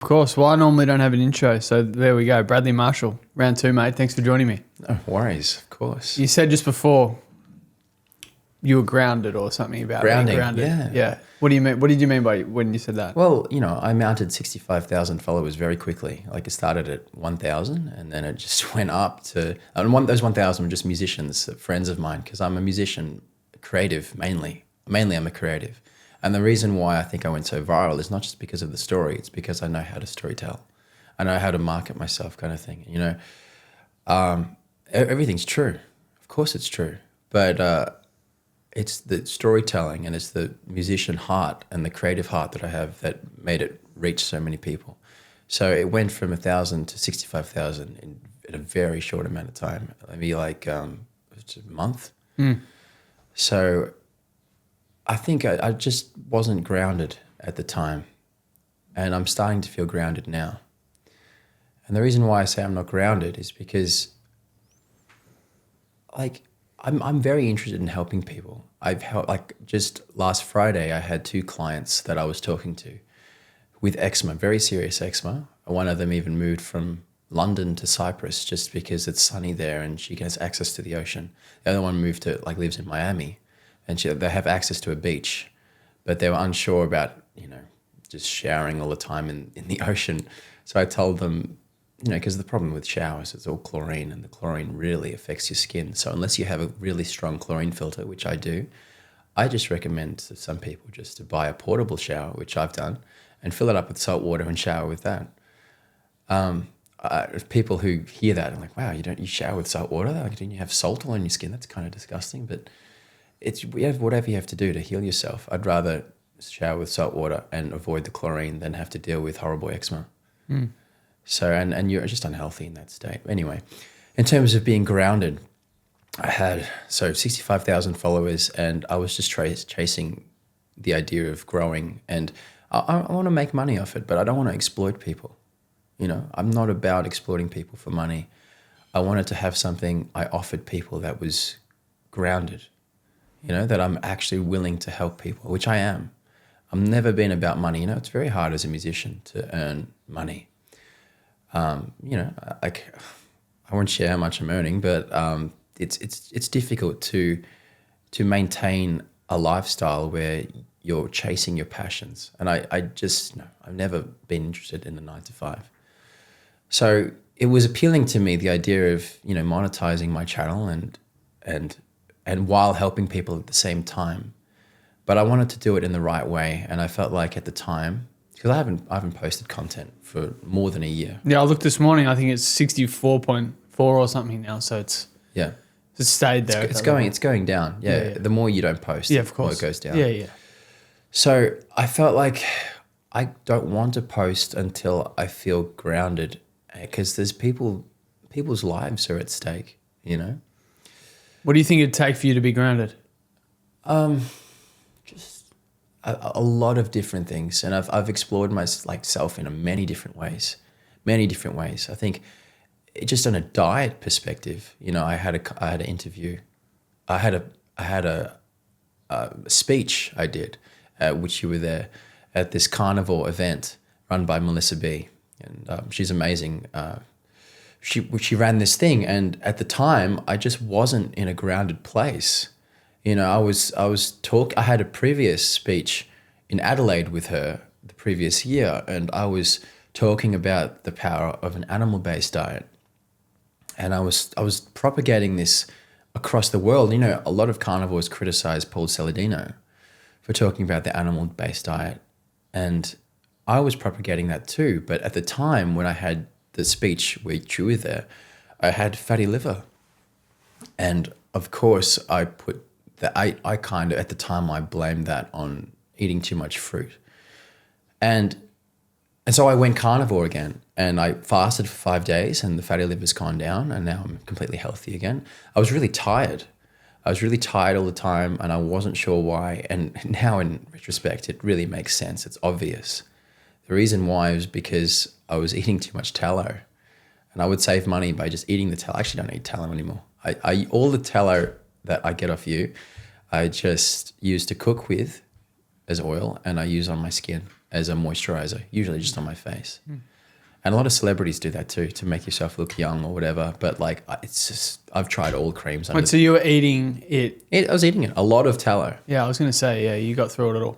Of course. Well, I normally don't have an intro, so there we go. Bradley Marshall, round two, mate. Thanks for joining me. No worries, of course. You said just before you were grounded or something about Grounding, being grounded. yeah. Yeah. What do you mean? What did you mean by when you said that? Well, I mounted 65,000 followers very quickly. Like it started at 1,000 and then it just went up to, and those 1,000 were just musicians, friends of mine, because I'm a musician, creative mainly. Mainly I'm a creative. And the reason why I think I went so viral is not just because of the story, it's because I know how to storytell. I know how to market myself kind of thing. Everything's true. Of course it's true. But it's the storytelling and it's the musician heart and the creative heart that I have that made it reach so many people. So it went from 1,000 to 65,000 in a very short amount of time. Maybe like a month. So I think I just wasn't grounded at the time, and I'm starting to feel grounded now. And the reason why I say I'm not grounded is because, like, I'm very interested in helping people. I've helped, like, just last Friday, I had 2 clients that I was talking to with eczema, very serious eczema. One of them even moved from London to Cyprus just because it's sunny there and she has access to the ocean. The other one moved to, like, lives in Miami. And they have access to a beach, but they were unsure about, just showering all the time in the ocean. So I told them, because the problem with showers, it's all chlorine and the chlorine really affects your skin. So unless you have a really strong chlorine filter, which I do, I just recommend to some people just to buy a portable shower, which I've done, and fill it up with salt water and shower with that. People who hear that are like, wow, you shower with salt water? Like, don't you have salt all on your skin? That's kind of disgusting, but we have whatever you have to do to heal yourself. I'd rather shower with salt water and avoid the chlorine than have to deal with horrible eczema. So, and you're just unhealthy in that state. Anyway, in terms of being grounded, I had 65,000 followers and I was just chasing the idea of growing, and I want to make money off it, but I don't want to exploit people. I'm not about exploiting people for money. I wanted to have something I offered people that was grounded. That I'm actually willing to help people, which I am. I've never been about money. It's very hard as a musician to earn money. I won't share how much I'm earning, but it's difficult to maintain a lifestyle where you're chasing your passions. And I've never been interested in a 9-to-5. So it was appealing to me, the idea of, monetizing my channel and while helping people at the same time. But I wanted to do it in the right way. And I felt like at the time, because I haven't posted content for more than a year. Yeah, I looked this morning. I think it's 64.4 or something now. So it's stayed there. It's going down. Yeah. The more you don't post, of course, the more it goes down. Yeah. So I felt like I don't want to post until I feel grounded, because there's people's lives are at stake, What do you think it'd take for you to be grounded? Just a lot of different things, and I've explored myself in many different ways. I think just on a diet perspective, I had an interview, I had a speech I did, which you were there at this carnivore event run by Melissa B, and she's amazing. She ran this thing, and at the time I just wasn't in a grounded place. I had a previous speech in Adelaide with her the previous year, and I was talking about the power of an animal-based diet, and I was propagating this across the world. A lot of carnivores criticize Paul Saladino for talking about the animal-based diet, and I was propagating that too. But at the time when I had the speech which you were there, I had fatty liver. And of course I put that, I kind of, at the time I blamed that on eating too much fruit. And so I went carnivore again, and I fasted for 5 days, and the fatty liver's gone down, and now I'm completely healthy again. I was really tired. all the time, and I wasn't sure why. And now in retrospect, it really makes sense. It's obvious. The reason why was because I was eating too much tallow, and I would save money by just eating the tallow. I actually don't eat tallow anymore. I all the tallow that I get off you, I just use to cook with as oil, and I use on my skin. as a moisturizer, usually just on my face. And a lot of celebrities do that too, to make yourself look young or whatever. But like, it's just, I've tried all creams. Wait, so you were eating it? I was eating it. A lot of tallow. Yeah, I was going to say, yeah, you got through it all.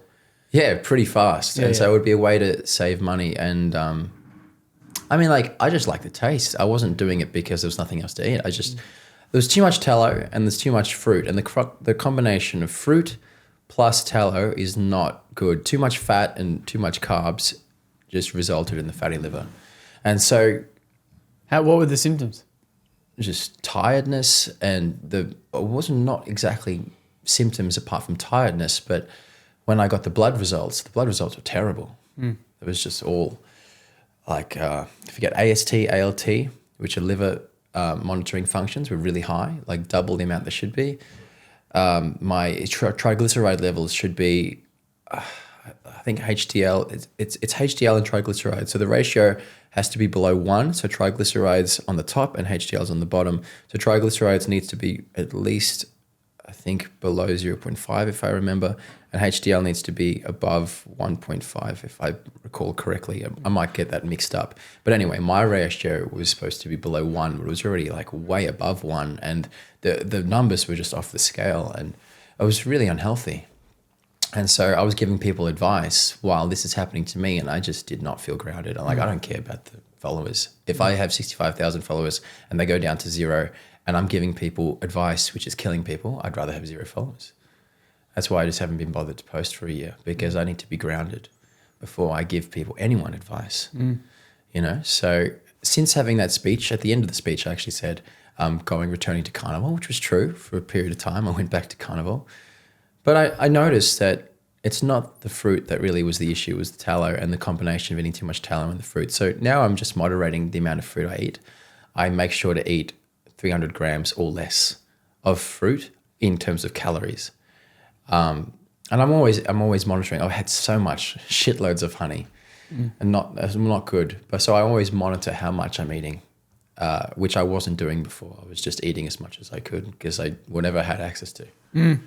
Yeah, pretty fast. Yeah, and so it would be a way to save money. And I mean, like, I just like the taste. I wasn't doing it because there was nothing else to eat. There was too much tallow and there's too much fruit. And the combination of fruit plus tallow is not good. Too much fat and too much carbs just resulted in the fatty liver. And so... What were the symptoms? Just tiredness, and it wasn't not exactly symptoms apart from tiredness, but when I got the blood results were terrible. It was just all like, I forget, AST, ALT, which are liver monitoring functions, were really high, like double the amount they should be. My triglyceride levels should be, I think HDL, it's HDL and triglycerides. So the ratio has to be below 1. So triglycerides on the top and HDL's on the bottom. So triglycerides needs to be at least, I think, below 0.5 if I remember. And HDL needs to be above 1.5 if I recall correctly. I might get that mixed up. But anyway, my ratio was supposed to be below 1, but it was already like way above 1. And the numbers were just off the scale. And it was really unhealthy. And so I was giving people advice while this is happening to me, and I just did not feel grounded. I'm like, I don't care about the followers. If I have 65,000 followers and they go down to 0 and I'm giving people advice which is killing people, I'd rather have 0 followers. That's why I just haven't been bothered to post for a year, because I need to be grounded before I give anyone advice. You know, so since having that speech, at the end of the speech, I actually said, returning to Carnivore, which was true for a period of time. I went back to Carnivore. But I noticed that it's not the fruit that really was the issue, it was the tallow and the combination of eating too much tallow in the fruit. So now I'm just moderating the amount of fruit I eat. I make sure to eat 300 grams or less of fruit in terms of calories. And I'm always monitoring. I've had so much, shitloads of honey, and not good. But so I always monitor how much I'm eating, which I wasn't doing before. I was just eating as much as I could because whatever I had access to.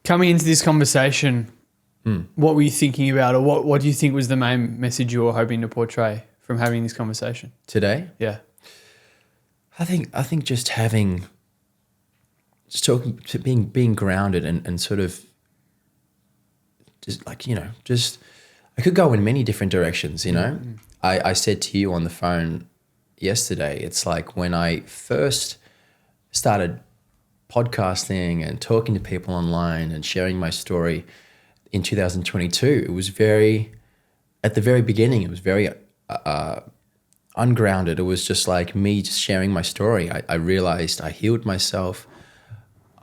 Coming into this conversation, what were you thinking about, or what do you think was the main message you were hoping to portray from having this conversation today? Yeah, I think just talking to being grounded and sort of just like, you know, just I could go in many different directions. You know, I said to you on the phone yesterday, it's like when I first started podcasting and talking to people online and sharing my story in 2022, it was at the very beginning, it was very ungrounded. It was just like me just sharing my story. I realized I healed myself.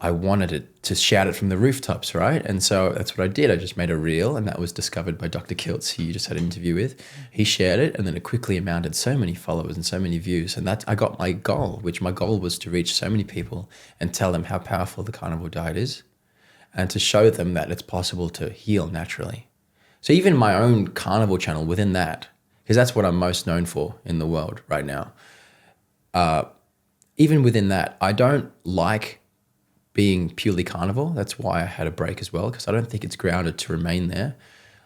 I wanted it to shout it from the rooftops, right? And so that's what I did. I just made a reel, and that was discovered by Dr. Kiltz, who you just had an interview with. He shared it, and then it quickly amounted so many followers and so many views. And I got my goal, which my goal was to reach so many people and tell them how powerful the carnivore diet is, and to show them that it's possible to heal naturally. So even my own carnivore channel within that, because that's what I'm most known for in the world right now, even within that, I don't like being purely carnivore. That's why I had a break as well, because I don't think it's grounded to remain there.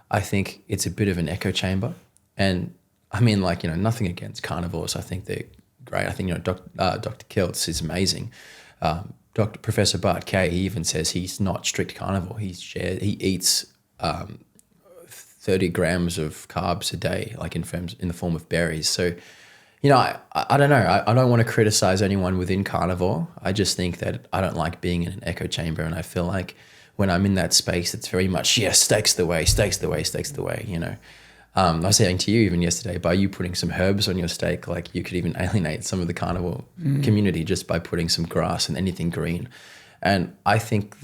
I think it's a bit of an echo chamber. And I mean, like, you know, nothing against carnivores. I think they're great. I think, you know, Dr. Kiltz is amazing. Professor Bart Kay, he even says he's not strict carnivore. He eats 30 grams of carbs a day, like in the form of berries. So, you know, I don't know. I don't want to criticize anyone within carnivore. I just think that I don't like being in an echo chamber, and I feel like when I'm in that space, it's very much, yes, steaks the way, you know. I was saying to you even yesterday, by you putting some herbs on your steak, like you could even alienate some of the carnivore community just by putting some grass and anything green. And I think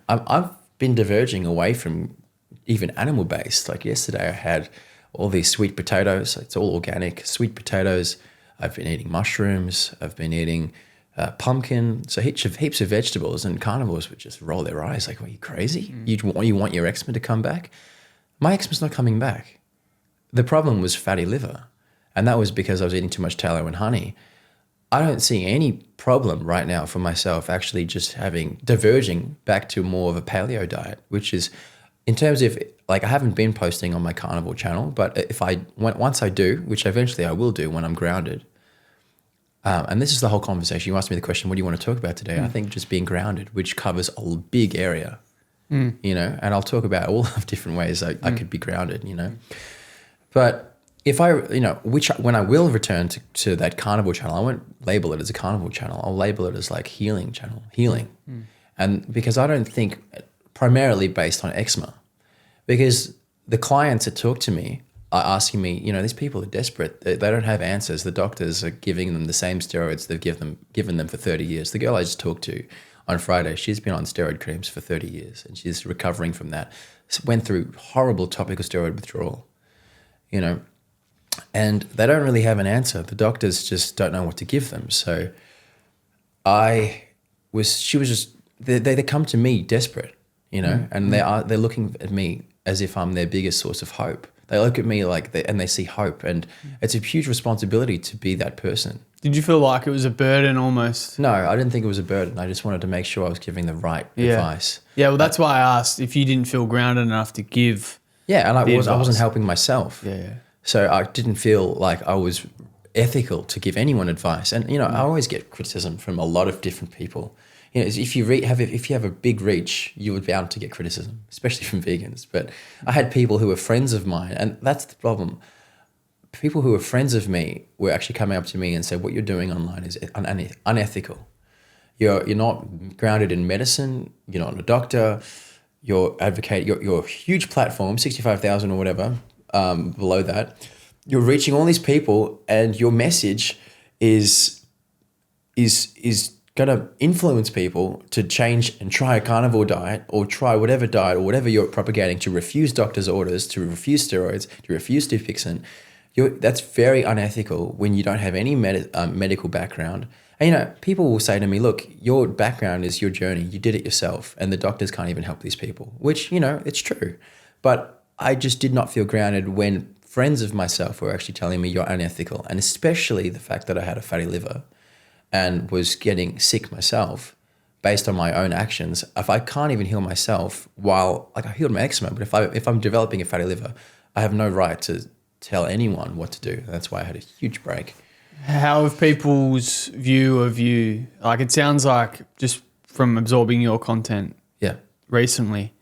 I've been diverging away from even animal-based. Like yesterday I had all these sweet potatoes. It's all organic, sweet potatoes. I've been eating mushrooms. I've been eating pumpkin. So heaps of vegetables, and carnivores would just roll their eyes like, are you crazy? You want your eczema to come back? My eczema's not coming back. The problem was fatty liver, and that was because I was eating too much tallow and honey. I don't see any problem right now for myself actually just diverging back to more of a paleo diet, which is in terms of like, I haven't been posting on my Carnivore channel, but once I do, which eventually I will do when I'm grounded. And this is the whole conversation. You asked me the question, what do you want to talk about today? I think just being grounded, which covers a big area, you know, and I'll talk about all of different ways I could be grounded, you know. But if I, you know, when I will return to that Carnivore channel, I won't label it as a Carnivore channel. I'll label it as like healing channel, healing. And because I don't think primarily based on eczema, because the clients that talk to me are asking me, you know, these people are desperate. They don't have answers. The doctors are giving them the same steroids they've given them for 30 years. The girl I just talked to on Friday, she's been on steroid creams for 30 years and she's recovering from that. Went through horrible topical steroid withdrawal, you know, and they don't really have an answer. The doctors just don't know what to give them. So they come to me desperate, you know, and they're looking at me as if I'm their biggest source of hope. They look at me and they see hope, and it's a huge responsibility to be that person. Did you feel like it was a burden almost? No, I didn't think it was a burden. I just wanted to make sure I was giving the right advice. Yeah, well, that's why I asked if you didn't feel grounded enough to give. Yeah, and I wasn't helping myself. Yeah. So I didn't feel like I was ethical to give anyone advice. And, you know, I always get criticism from a lot of different people. You know, if you have a big reach, you would be bound to get criticism, especially from vegans. But I had people who were friends of mine, and that's the problem. People who were friends of me were actually coming up to me and said, what you're doing online is unethical. You're not grounded in medicine. You're not a doctor. You're a huge platform, 65,000 or whatever, below that. You're reaching all these people, and your message is going to influence people to change and try a carnivore diet or try whatever diet or whatever you're propagating, to refuse doctor's orders, to refuse steroids, to refuse Dupixent. That's very unethical when you don't have any medical background. And, you know, people will say to me, look, your background is your journey. You did it yourself, and the doctors can't even help these people, which, you know, it's true. But I just did not feel grounded when friends of myself were actually telling me you're unethical, and especially the fact that I had a fatty liver and was getting sick myself based on my own actions. If I can't even heal myself I healed my eczema, but if I'm developing a fatty liver, I have no right to tell anyone what to do. That's why I had a huge break. How have people's view of you, like it sounds like just from absorbing your content recently,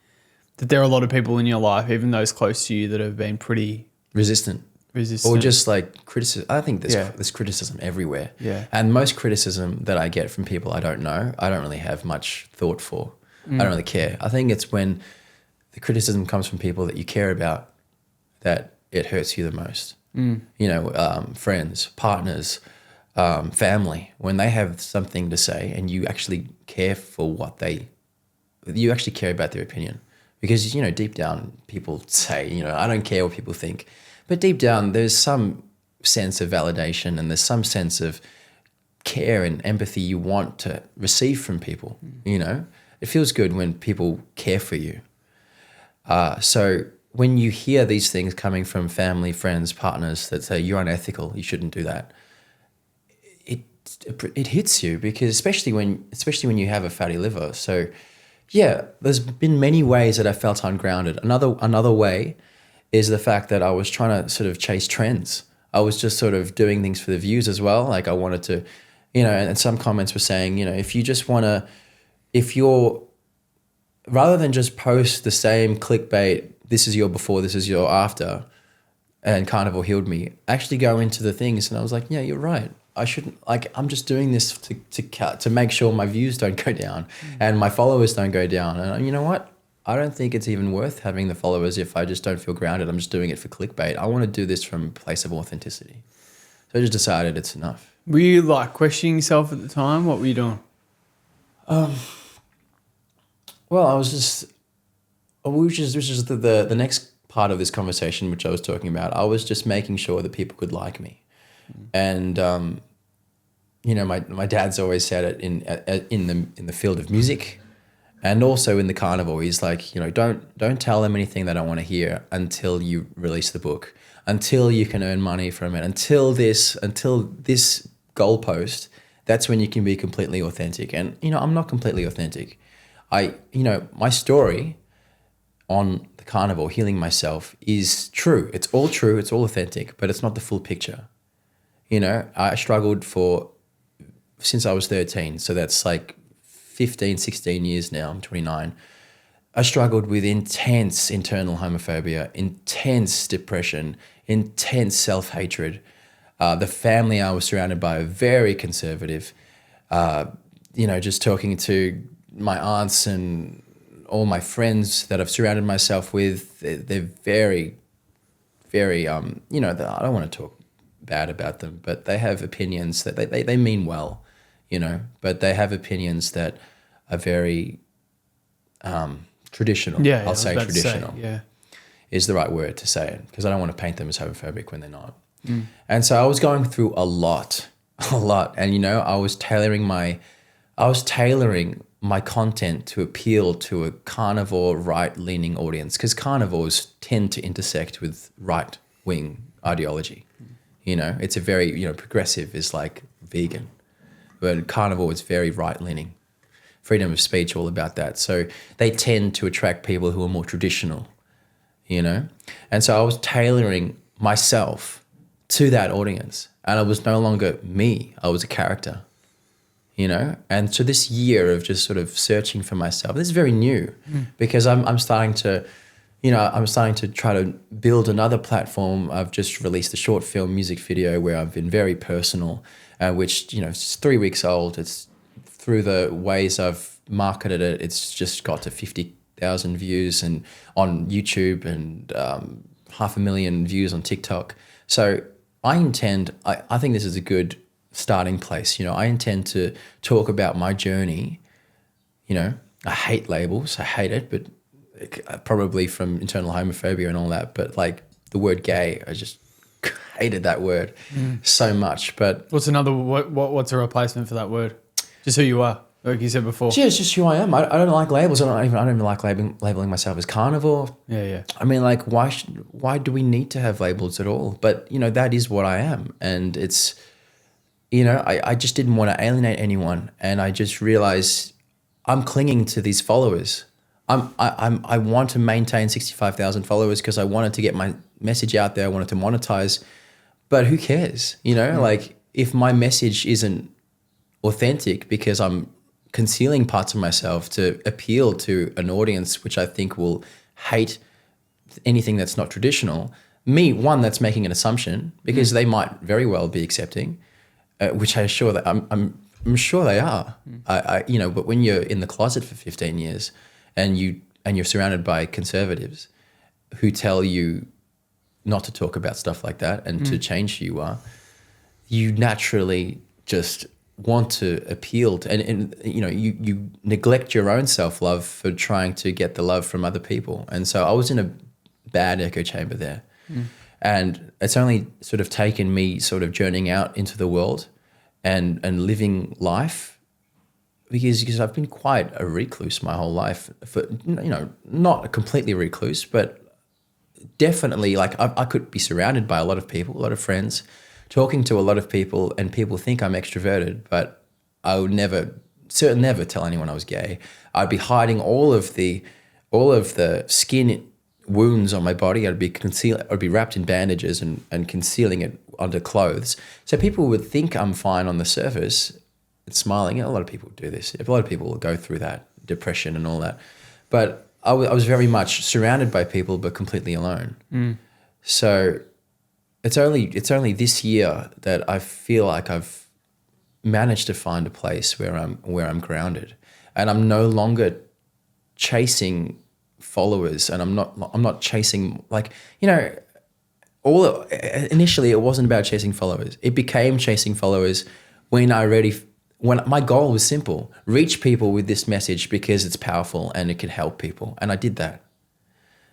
that there are a lot of people in your life, even those close to you, that have been pretty resistant. Or just like criticism. I think there's criticism everywhere. Yeah. And most criticism that I get from people I don't know, I don't really have much thought for. I don't really care. I think it's when the criticism comes from people that you care about that it hurts you the most. You know, friends, partners, family, when they have something to say and you actually care for you actually care about their opinion. Because, you know, deep down people say, you know, I don't care what people think. But deep down, there's some sense of validation and there's some sense of care and empathy you want to receive from people, you know? It feels good when people care for you. So when you hear these things coming from family, friends, partners that say you're unethical, you shouldn't do that, it hits you, because especially when you have a fatty liver. So yeah, there's been many ways that I felt ungrounded. Another way is the fact that I was trying to sort of chase trends. I was just sort of doing things for the views as well. Like I wanted to, you know, and some comments were saying, you know, rather than just post the same clickbait, this is your before, this is your after, and Carnivore healed me, actually go into the things. And I was like, yeah, you're right. I shouldn't, like, I'm just doing this to make sure my views don't go down and my followers don't go down. And you know what? I don't think it's even worth having the followers if I just don't feel grounded. I'm just doing it for clickbait. I want to do this from a place of authenticity. So I just decided it's enough. Were you like questioning yourself at the time? What were you doing? Well, I was just, which is the next part of this conversation, which I was talking about. I was just making sure that people could like me. And, you know, my dad's always said it in the field of music. And also in the carnivore, he's like, you know, don't tell them anything they don't want to hear until you release the book, until you can earn money from it, until this goalpost. That's when you can be completely authentic. And, you know, I'm not completely authentic. My story on the carnivore, healing myself, is true. It's all true. It's all authentic, but it's not the full picture. You know, I struggled since I was 13. So that's like 15, 16 years now. I'm 29. I struggled with intense internal homophobia, intense depression, intense self-hatred. The family I was surrounded by, very conservative. You know, just talking to my aunts and all my friends that I've surrounded myself with, they're very, very, you know, I don't want to talk bad about them, but they have opinions that they mean well, you know, but they have opinions that are very traditional. Yeah, I'll say traditional is the right word to say it, because I don't want to paint them as homophobic when they're not. And so I was going through a lot. And, you know, I was tailoring my content to appeal to a carnivore, right-leaning audience, because carnivores tend to intersect with right-wing ideology. You know, it's a very, you know, progressive is like vegan, but carnivore is very right-leaning. Freedom of speech, all about that. So they tend to attract people who are more traditional, you know? And so I was tailoring myself to that audience, and I was no longer me. I was a character, you know? And so this year of just sort of searching for myself, this is very new because I'm starting to, you know, I'm starting to try to build another platform. I've just released a short film music video where I've been very personal, which, you know, it's 3 weeks old. It's through the ways I've marketed it, it's just got to 50,000 views and on YouTube and 500,000 views on TikTok. So I think this is a good starting place. You know, I intend to talk about my journey. You know, I hate labels. I hate it, but probably from internal homophobia and all that. But like the word gay, I just hated that word so much. But what's a replacement for that word? Just who you are, like you said before. Yeah, it's just who I am. I don't like labels. I don't even like labeling myself as carnivore. Yeah. I mean, like, why do we need to have labels at all? But, you know, that is what I am. And it's, you know, I just didn't want to alienate anyone. And I just realized I'm clinging to these followers. I want to maintain 65,000 followers because I wanted to get my message out there. I wanted to monetize. But who cares? You know, like if my message isn't authentic because I'm concealing parts of myself to appeal to an audience which I think will hate anything that's not traditional. That's making an assumption because they might very well be accepting, which I'm sure that I'm sure they are. You know, but when you're in the closet for 15 years and you're surrounded by conservatives who tell you not to talk about stuff like that and to change who you are, you naturally just want to appeal to, and you know, you neglect your own self-love for trying to get the love from other people. And so I was in a bad echo chamber there. And it's only sort of taken me sort of journeying out into the world and living life because I've been quite a recluse my whole life, for, you know, not a completely recluse, but definitely like I could be surrounded by a lot of people, a lot of friends, talking to a lot of people, and people think I'm extroverted, but I would never tell anyone I was gay. I'd be hiding all of the skin wounds on my body. I'd be wrapped in bandages and concealing it under clothes. So people would think I'm fine on the surface and smiling. A lot of people do this. A lot of people will go through that, depression and all that. But I was very much surrounded by people, but completely alone. So it's only this year that I feel like I've managed to find a place where I'm grounded, and I'm no longer chasing followers, and I'm not chasing, like, you know, initially it wasn't about chasing followers. It became chasing followers when my goal was simple: reach people with this message because it's powerful and it can help people, and I did that.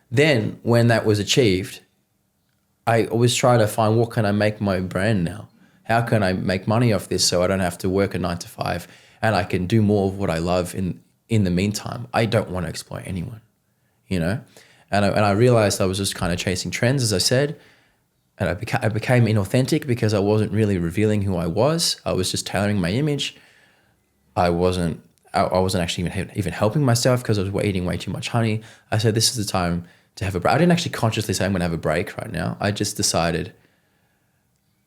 Then when that was achieved, I was trying to find, what can I make my brand now? How can I make money off this so I don't have to work a 9 to 5 and I can do more of what I love in the meantime? I don't want to exploit anyone, you know? And I realized I was just kind of chasing trends, as I said, and I became inauthentic because I wasn't really revealing who I was. I was just tailoring my image. I wasn't actually even helping myself because I was eating way too much honey. I said, this is the time to have a break. I didn't actually consciously say I'm going to have a break right now. I just decided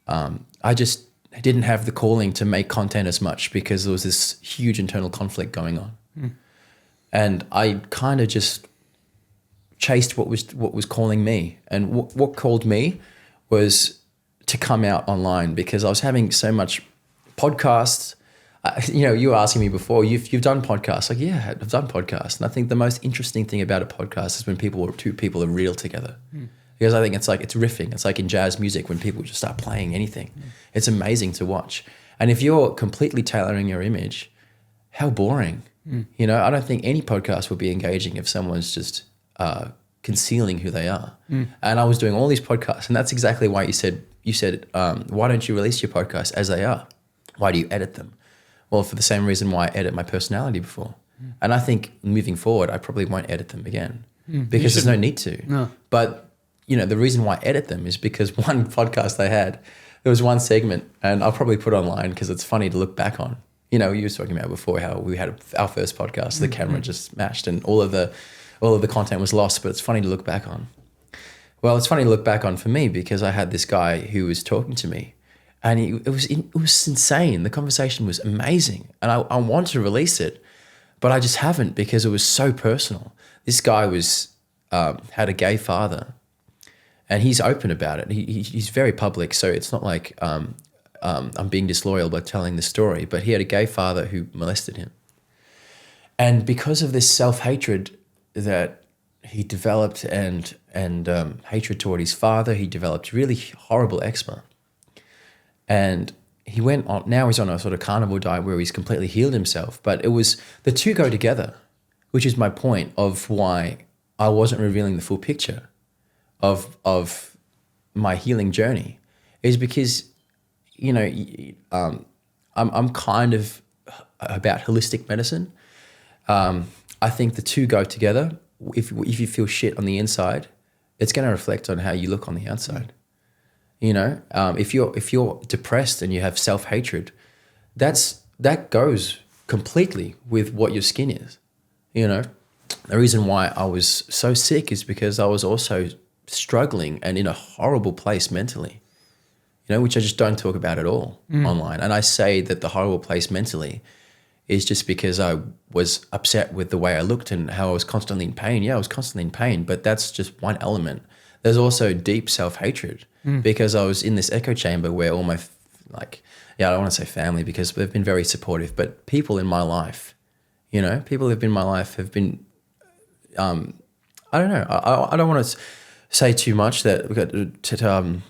I just didn't have the calling to make content as much because there was this huge internal conflict going on. And I kind of just chased what was calling me. And what called me was to come out online because I was having so much podcasts. You were asking me before, you've done podcasts. Like, yeah, I've done podcasts. And I think the most interesting thing about a podcast is when two people are real together. Because I think it's riffing. It's like in jazz music when people just start playing anything. It's amazing to watch. And if you're completely tailoring your image, how boring. I don't think any podcast would be engaging if someone's just concealing who they are. And I was doing all these podcasts, and that's exactly why you said, why don't you release your podcasts as they are? Why do you edit them? Well, for the same reason why I edit my personality before. And I think moving forward, I probably won't edit them again because there's no need to. No. But the reason why I edit them is because one podcast I had, there was one segment, and I'll probably put it online because it's funny to look back on. You were talking about before how we had our first podcast, the camera just smashed and all of the content was lost, but it's funny to look back on. Well, it's funny to look back on for me because I had this guy who was talking to me, and it was insane. The conversation was amazing, and I wanted to release it, but I just haven't because it was so personal. This guy had a gay father. And he's open about it. He's very public, so it's not like I'm being disloyal by telling the story. But he had a gay father who molested him, and because of this self-hatred that he developed and hatred toward his father, he developed really horrible eczema. And he went on. Now he's on a sort of carnivore diet where he's completely healed himself. But the two go together, which is my point of why I wasn't revealing the full picture of my healing journey, is because I'm kind of about holistic medicine. I think the two go together. If you feel shit on the inside, it's going to reflect on how you look on the outside. If you're depressed and you have self-hatred, that goes completely with what your skin is. The reason why I was so sick is because I was also struggling and in a horrible place mentally, which I just don't talk about at all online. And I say that the horrible place mentally is just because I was upset with the way I looked and how I was constantly in pain. Yeah, I was constantly in pain, but that's just one element. There's also deep self-hatred because I was in this echo chamber where all my, I don't want to say family because they've been very supportive, but people in my life, people who've been in my life have been, I don't know. I don't want to say too much that to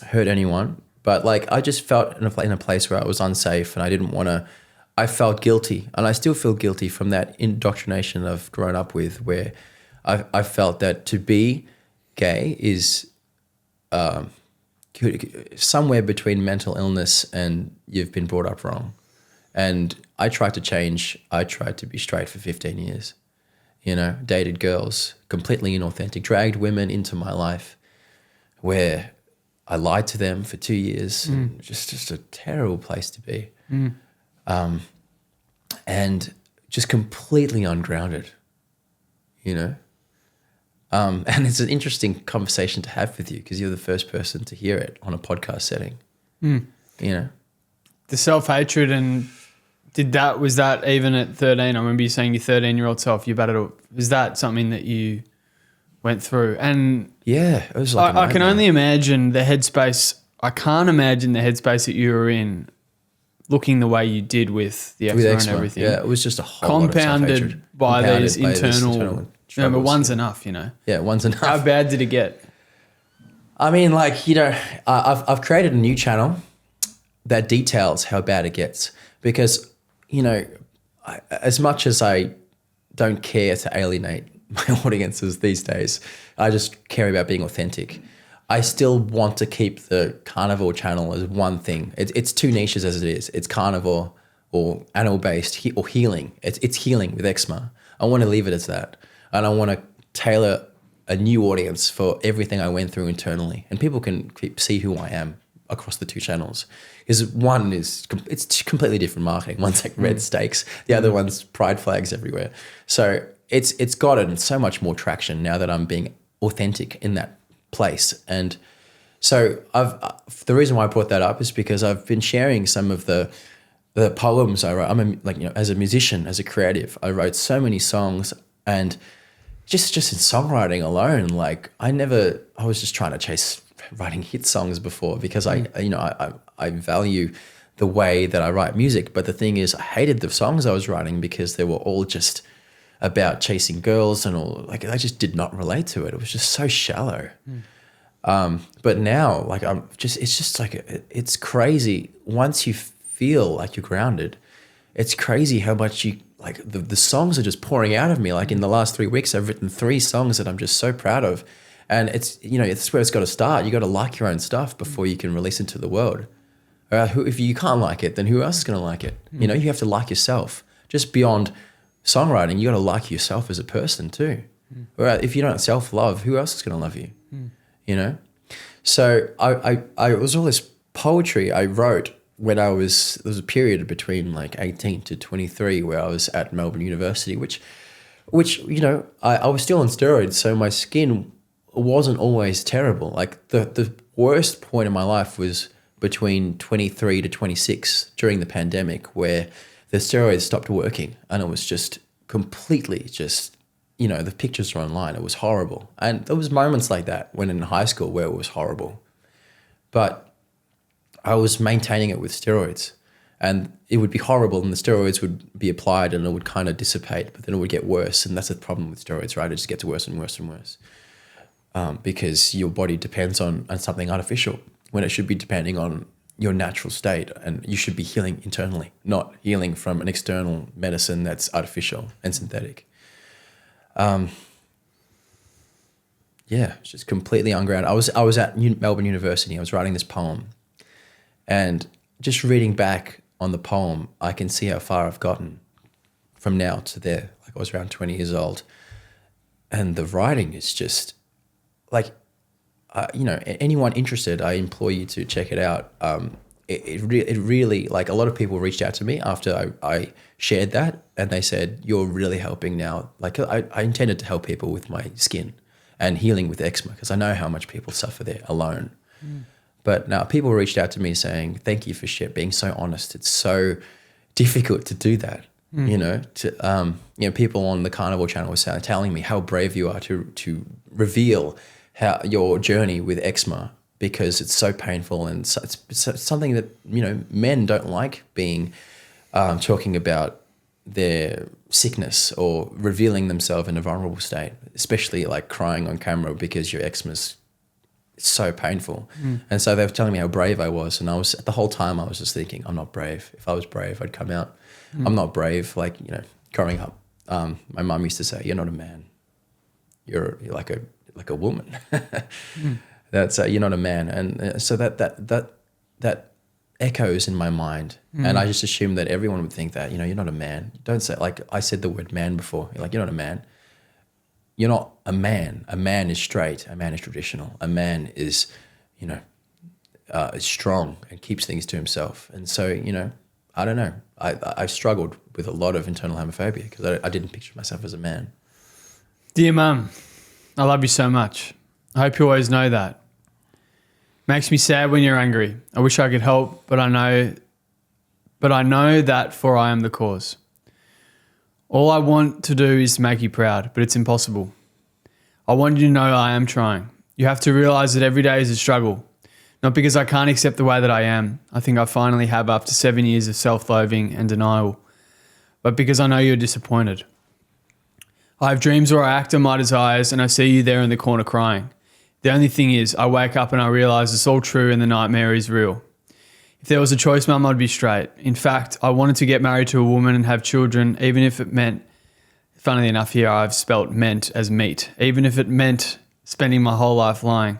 hurt anyone, but I just felt in a place where I was unsafe and I didn't want to. I felt guilty, and I still feel guilty from that indoctrination I've grown up with, where I felt that to be gay is somewhere between mental illness and you've been brought up wrong. And I tried to change. I tried to be straight for 15 years. Dated girls, completely inauthentic, dragged women into my life where I lied to them for 2 years. And just a terrible place to be. And just completely ungrounded, And it's an interesting conversation to have with you because you're the first person to hear it on a podcast setting, The self-hatred and was that even at 13? I remember you saying your 13-year-old self, you battled. Was that something that you went through? And yeah, it was like I can only imagine the headspace. I can't imagine the headspace that you were in, looking the way you did with the eczema and everything. Yeah, it was just a whole lot of compounded by these internal. But one's enough, Yeah, one's enough. How bad did it get? I mean, I've created a new channel that details how bad it gets because. As much as I don't care to alienate my audiences these days, I just care about being authentic. I still want to keep the carnivore channel as one thing. It's two niches as it is. It's carnivore or animal-based or healing. It's healing with eczema. I want to leave it as that. And I want to tailor a new audience for everything I went through internally. And people can see who I am across the two channels. Is one is it's completely different marketing. One's like red stakes, the other one's pride flags everywhere. So it's gotten so much more traction now that I'm being authentic in that place. And so the reason why I brought that up is because I've been sharing some of the poems I wrote. As a musician, as a creative, I wrote so many songs, and just in songwriting alone, like I was just trying to chase writing hit songs before, because I value the way that I write music. But the thing is, I hated the songs I was writing because they were all just about chasing girls and all. Like, I just did not relate to it. It was just so shallow. But now, like, it's crazy. Once you feel like you're grounded, it's crazy how much the songs are just pouring out of me. Like, in the last 3 weeks, I've written 3 songs that I'm just so proud of. And it's where it's got to start. You got to like your own stuff before you can release it to the world. If you can't like it, then who else is going to like it? You have to like yourself. Just beyond songwriting, you got to like yourself as a person too. If you don't self-love, who else is going to love you? So I was all this poetry I wrote when there was a period between like 18 to 23 where I was at Melbourne University, which I was still on steroids, so my skin wasn't always terrible. Like, the worst point in my life was between 23 to 26 during the pandemic, where the steroids stopped working, and it was just completely the pictures are online. It was horrible. And there was moments like that when in high school where it was horrible. But I was maintaining it with steroids, and it would be horrible, and the steroids would be applied and it would kind of dissipate, but then it would get worse. And that's the problem with steroids, right? It just gets worse and worse and worse. Because your body depends on something artificial when it should be depending on your natural state, and you should be healing internally, not healing from an external medicine that's artificial and synthetic. It's just completely ungrounded. I was at Melbourne University. I was writing this poem, and just reading back on the poem, I can see how far I've gotten from now to there. Like, I was around 20 years old, and the writing is just like, anyone interested, I implore you to check it out. It really, like, a lot of people reached out to me after I shared that, and they said, you're really helping now. Like, I intended to help people with my skin and healing with eczema, because I know how much people suffer there alone. But now people reached out to me saying, thank you for being so honest. It's so difficult to do that. People on the Carnivore channel were telling me how brave you are to reveal how your journey with eczema, because it's so painful, and it's something that men don't like being talking about their sickness or revealing themselves in a vulnerable state, especially like crying on camera because your eczema's so painful. And so they were telling me how brave I was, and the whole time I was just thinking, I'm not brave. If I was brave, I'd come out. I'm not brave. Like, growing up, my mum used to say, you're not a man. You're like a woman. That's you're not a man. And so that echoes in my mind. And I just assumed that everyone would think that, you're not a man. Don't say, like, I said the word man before. You're like, you're not a man. You're not a man. A man is straight. A man is traditional. A man is, is strong and keeps things to himself. And so, I don't know. I struggled with a lot of internal homophobia because I didn't picture myself as a man. Dear Mum, I love you so much. I hope you always know that. Makes me sad when you're angry. I wish I could help, but I know that for I am the cause. All I want to do is to make you proud, but it's impossible. I want you to know I am trying. You have to realize that every day is a struggle. Not because I can't accept the way that I am. I think I finally have after 7 years of self-loathing and denial. But because I know you're disappointed. I have dreams where I act on my desires and I see you there in the corner crying. The only thing is, I wake up and I realize it's all true and the nightmare is real. If there was a choice, Mum, I'd be straight. In fact, I wanted to get married to a woman and have children, even if it meant, funnily enough here, I've spelt meant as meat, even if it meant spending my whole life lying.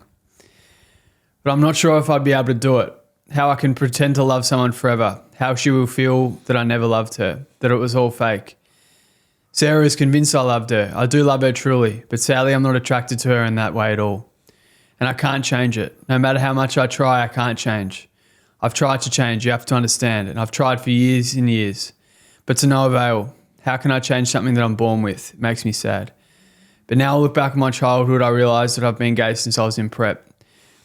But I'm not sure if I'd be able to do it. How I can pretend to love someone forever. How she will feel that I never loved her, that it was all fake. Sarah is convinced I loved her. I do love her truly, but sadly I'm not attracted to her in that way at all. And I can't change it. No matter how much I try, I can't change. I've tried to change, you have to understand, and I've tried for years and years, but to no avail. How can I change something that I'm born with? It makes me sad. But now I look back at my childhood, I realise that I've been gay since I was in prep.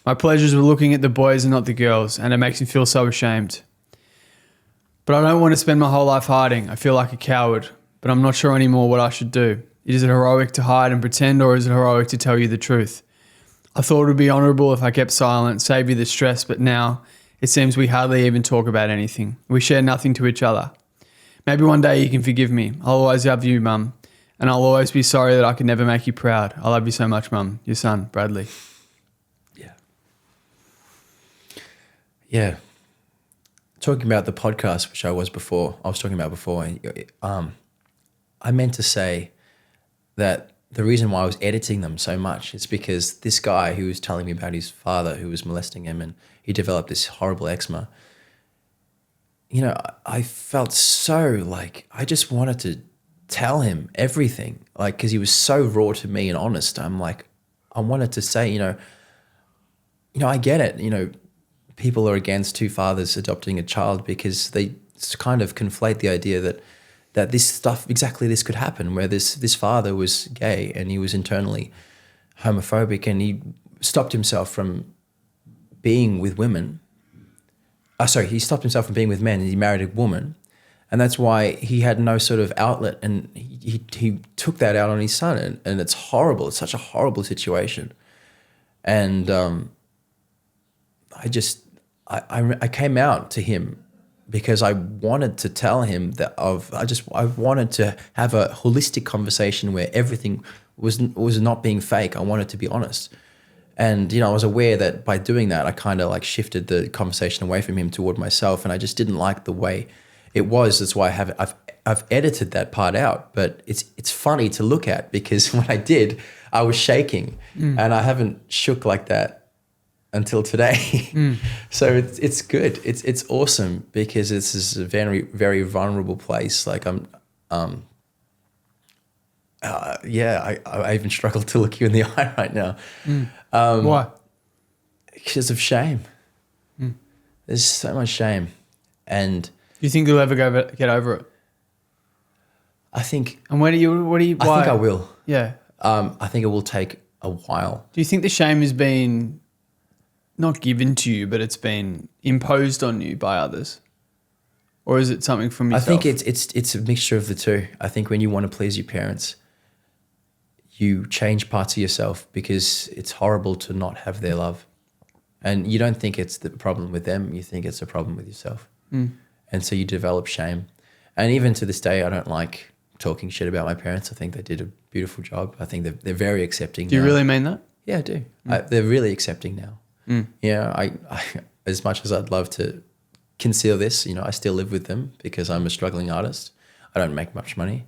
My pleasures were looking at the boys and not the girls, and it makes me feel so ashamed. But I don't want to spend my whole life hiding. I feel like a coward, but I'm not sure anymore what I should do. Is it heroic to hide and pretend, or is it heroic to tell you the truth? I thought it would be honourable if I kept silent, save you the stress, but now it seems we hardly even talk about anything. We share nothing to each other. Maybe one day you can forgive me. I'll always love you, Mum. And I'll always be sorry that I could never make you proud. I love you so much, Mum. Your son, Bradley. Yeah. Yeah. Talking about the podcast, which I was talking about before, I meant to say that the reason why I was editing them so much is because this guy who was telling me about his father who was molesting him and he developed this horrible eczema, you know, I felt so like I just wanted to tell him everything, like, because he was so raw to me and honest. I'm like, I wanted to say, you know, I get it. You know, people are against two fathers adopting a child because they kind of conflate the idea that this stuff, exactly this could happen, where this father was gay and he was internally homophobic and he stopped himself from being with women. He stopped himself from being with men and he married a woman. And that's why he had no sort of outlet, and he took that out on his son, and it's horrible. It's such a horrible situation. And I came out to him because I wanted to tell him that I wanted to have a holistic conversation where everything was not being fake. I wanted to be honest. And, you know, I was aware that by doing that, I kind of like shifted the conversation away from him toward myself, and I just didn't like the way it was. That's why I've edited that part out. But it's funny to look at because when I did, I was shaking, and I haven't shook like that until today. So it's good. It's awesome because this is a very, very vulnerable place. Like I even struggle to look you in the eye right now. Why? Because of shame. There's so much shame. And do you think you'll ever get over it? I think. And why? I think I will. Yeah. I think it will take a while. Do you think the shame has been not given to you, but it's been imposed on you by others? Or is it something from yourself? I think it's a mixture of the two. I think when you want to please your parents, you change parts of yourself because it's horrible to not have their love. And you don't think it's the problem with them, you think it's a problem with yourself. And so you develop shame. And even to this day, I don't like talking shit about my parents. I think they did a beautiful job. I think they're very accepting now. Do you really mean that? Yeah, I do. They're really accepting now. Yeah, I as much as I'd love to conceal this, you know, I still live with them because I'm a struggling artist. I don't make much money.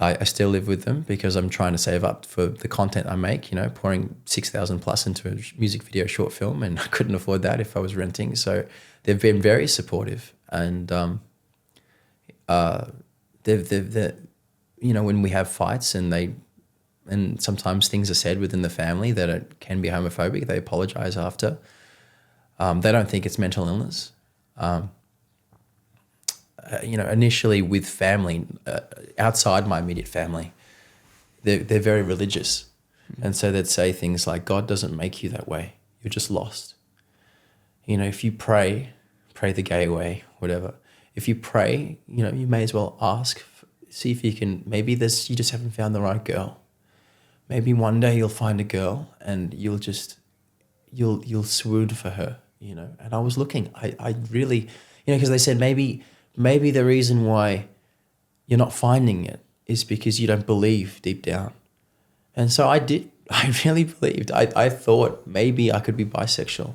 I still live with them because I'm trying to save up for the content I make, you know, pouring 6,000 plus into a music video short film, and I couldn't afford that if I was renting. So they've been very supportive, and they've you know, when we have fights and sometimes things are said within the family that it can be homophobic, they apologize after. They don't think it's mental illness. You know, initially with family, outside my immediate family, they're very religious. And so they'd say things like, God doesn't make you that way. You're just lost. You know, if you pray the gay way, whatever. If you pray, you know, you may as well ask, see if you can, maybe you just haven't found the right girl. Maybe one day you'll find a girl and you'll swoon for her, you know. And I was looking, I really, you know, because they said maybe the reason why you're not finding it is because you don't believe deep down. And so I did. I really believed. I thought maybe I could be bisexual.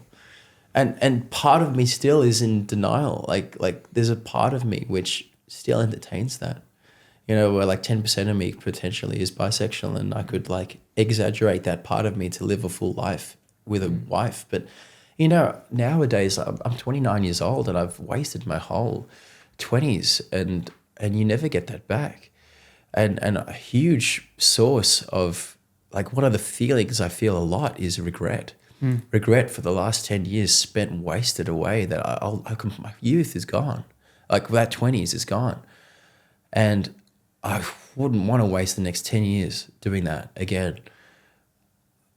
And part of me still is in denial. Like there's a part of me which still entertains that. You know, where like 10% of me potentially is bisexual, and I could like exaggerate that part of me to live a full life with a wife. But, you know, nowadays I'm 29 years old and I've wasted my whole 20s, and you never get that back. And a huge source of, like, one of the feelings I feel a lot is regret. Regret for the last 10 years spent wasted away, that my youth is gone. Like that 20s is gone. And I wouldn't want to waste the next 10 years doing that again.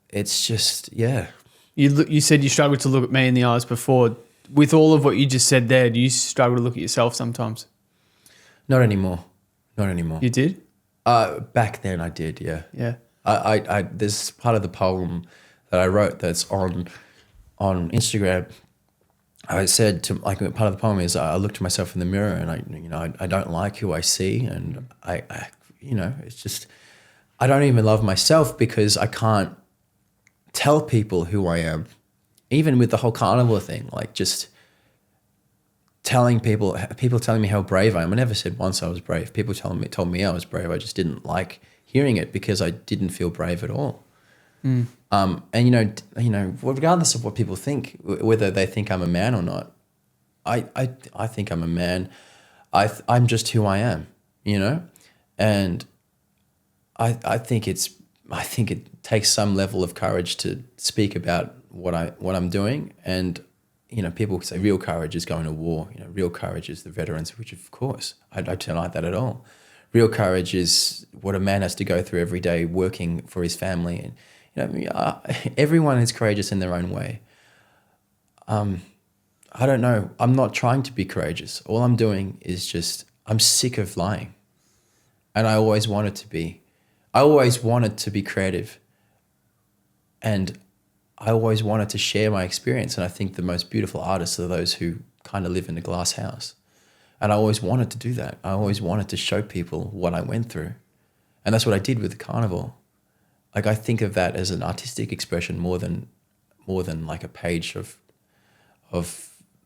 It's just, yeah. You said you struggled to look at me in the eyes before. With all of what you just said there, do you struggle to look at yourself sometimes? Not anymore. Not anymore. You did? Back then I did, yeah. Yeah. I there's part of the poem that I wrote that's on Instagram. I said to, like, part of the poem is I look to myself in the mirror and I don't like who I see, and I it's just, I don't even love myself because I can't tell people who I am. Even with the whole carnivore thing, like just telling people telling me how brave I am. I never said once I was brave. People told me I was brave. I just didn't like hearing it because I didn't feel brave at all. And regardless of what people think, whether they think I'm a man or not, I think I'm a man. I'm just who I am, and I think it takes some level of courage to speak about what I'm doing. And people say real courage is going to war. Real courage is the veterans, which of course I don't like that at all. Real courage is what a man has to go through every day working for his family. And everyone is courageous in their own way. I don't know. I'm not trying to be courageous. All I'm doing is just, I'm sick of lying. And I always wanted to be. I always wanted to be creative. And I always wanted to share my experience. And I think the most beautiful artists are those who kind of live in a glass house. And I always wanted to do that. I always wanted to show people what I went through. And that's what I did with the carnivore. Like, I think of that as an artistic expression more than like a page of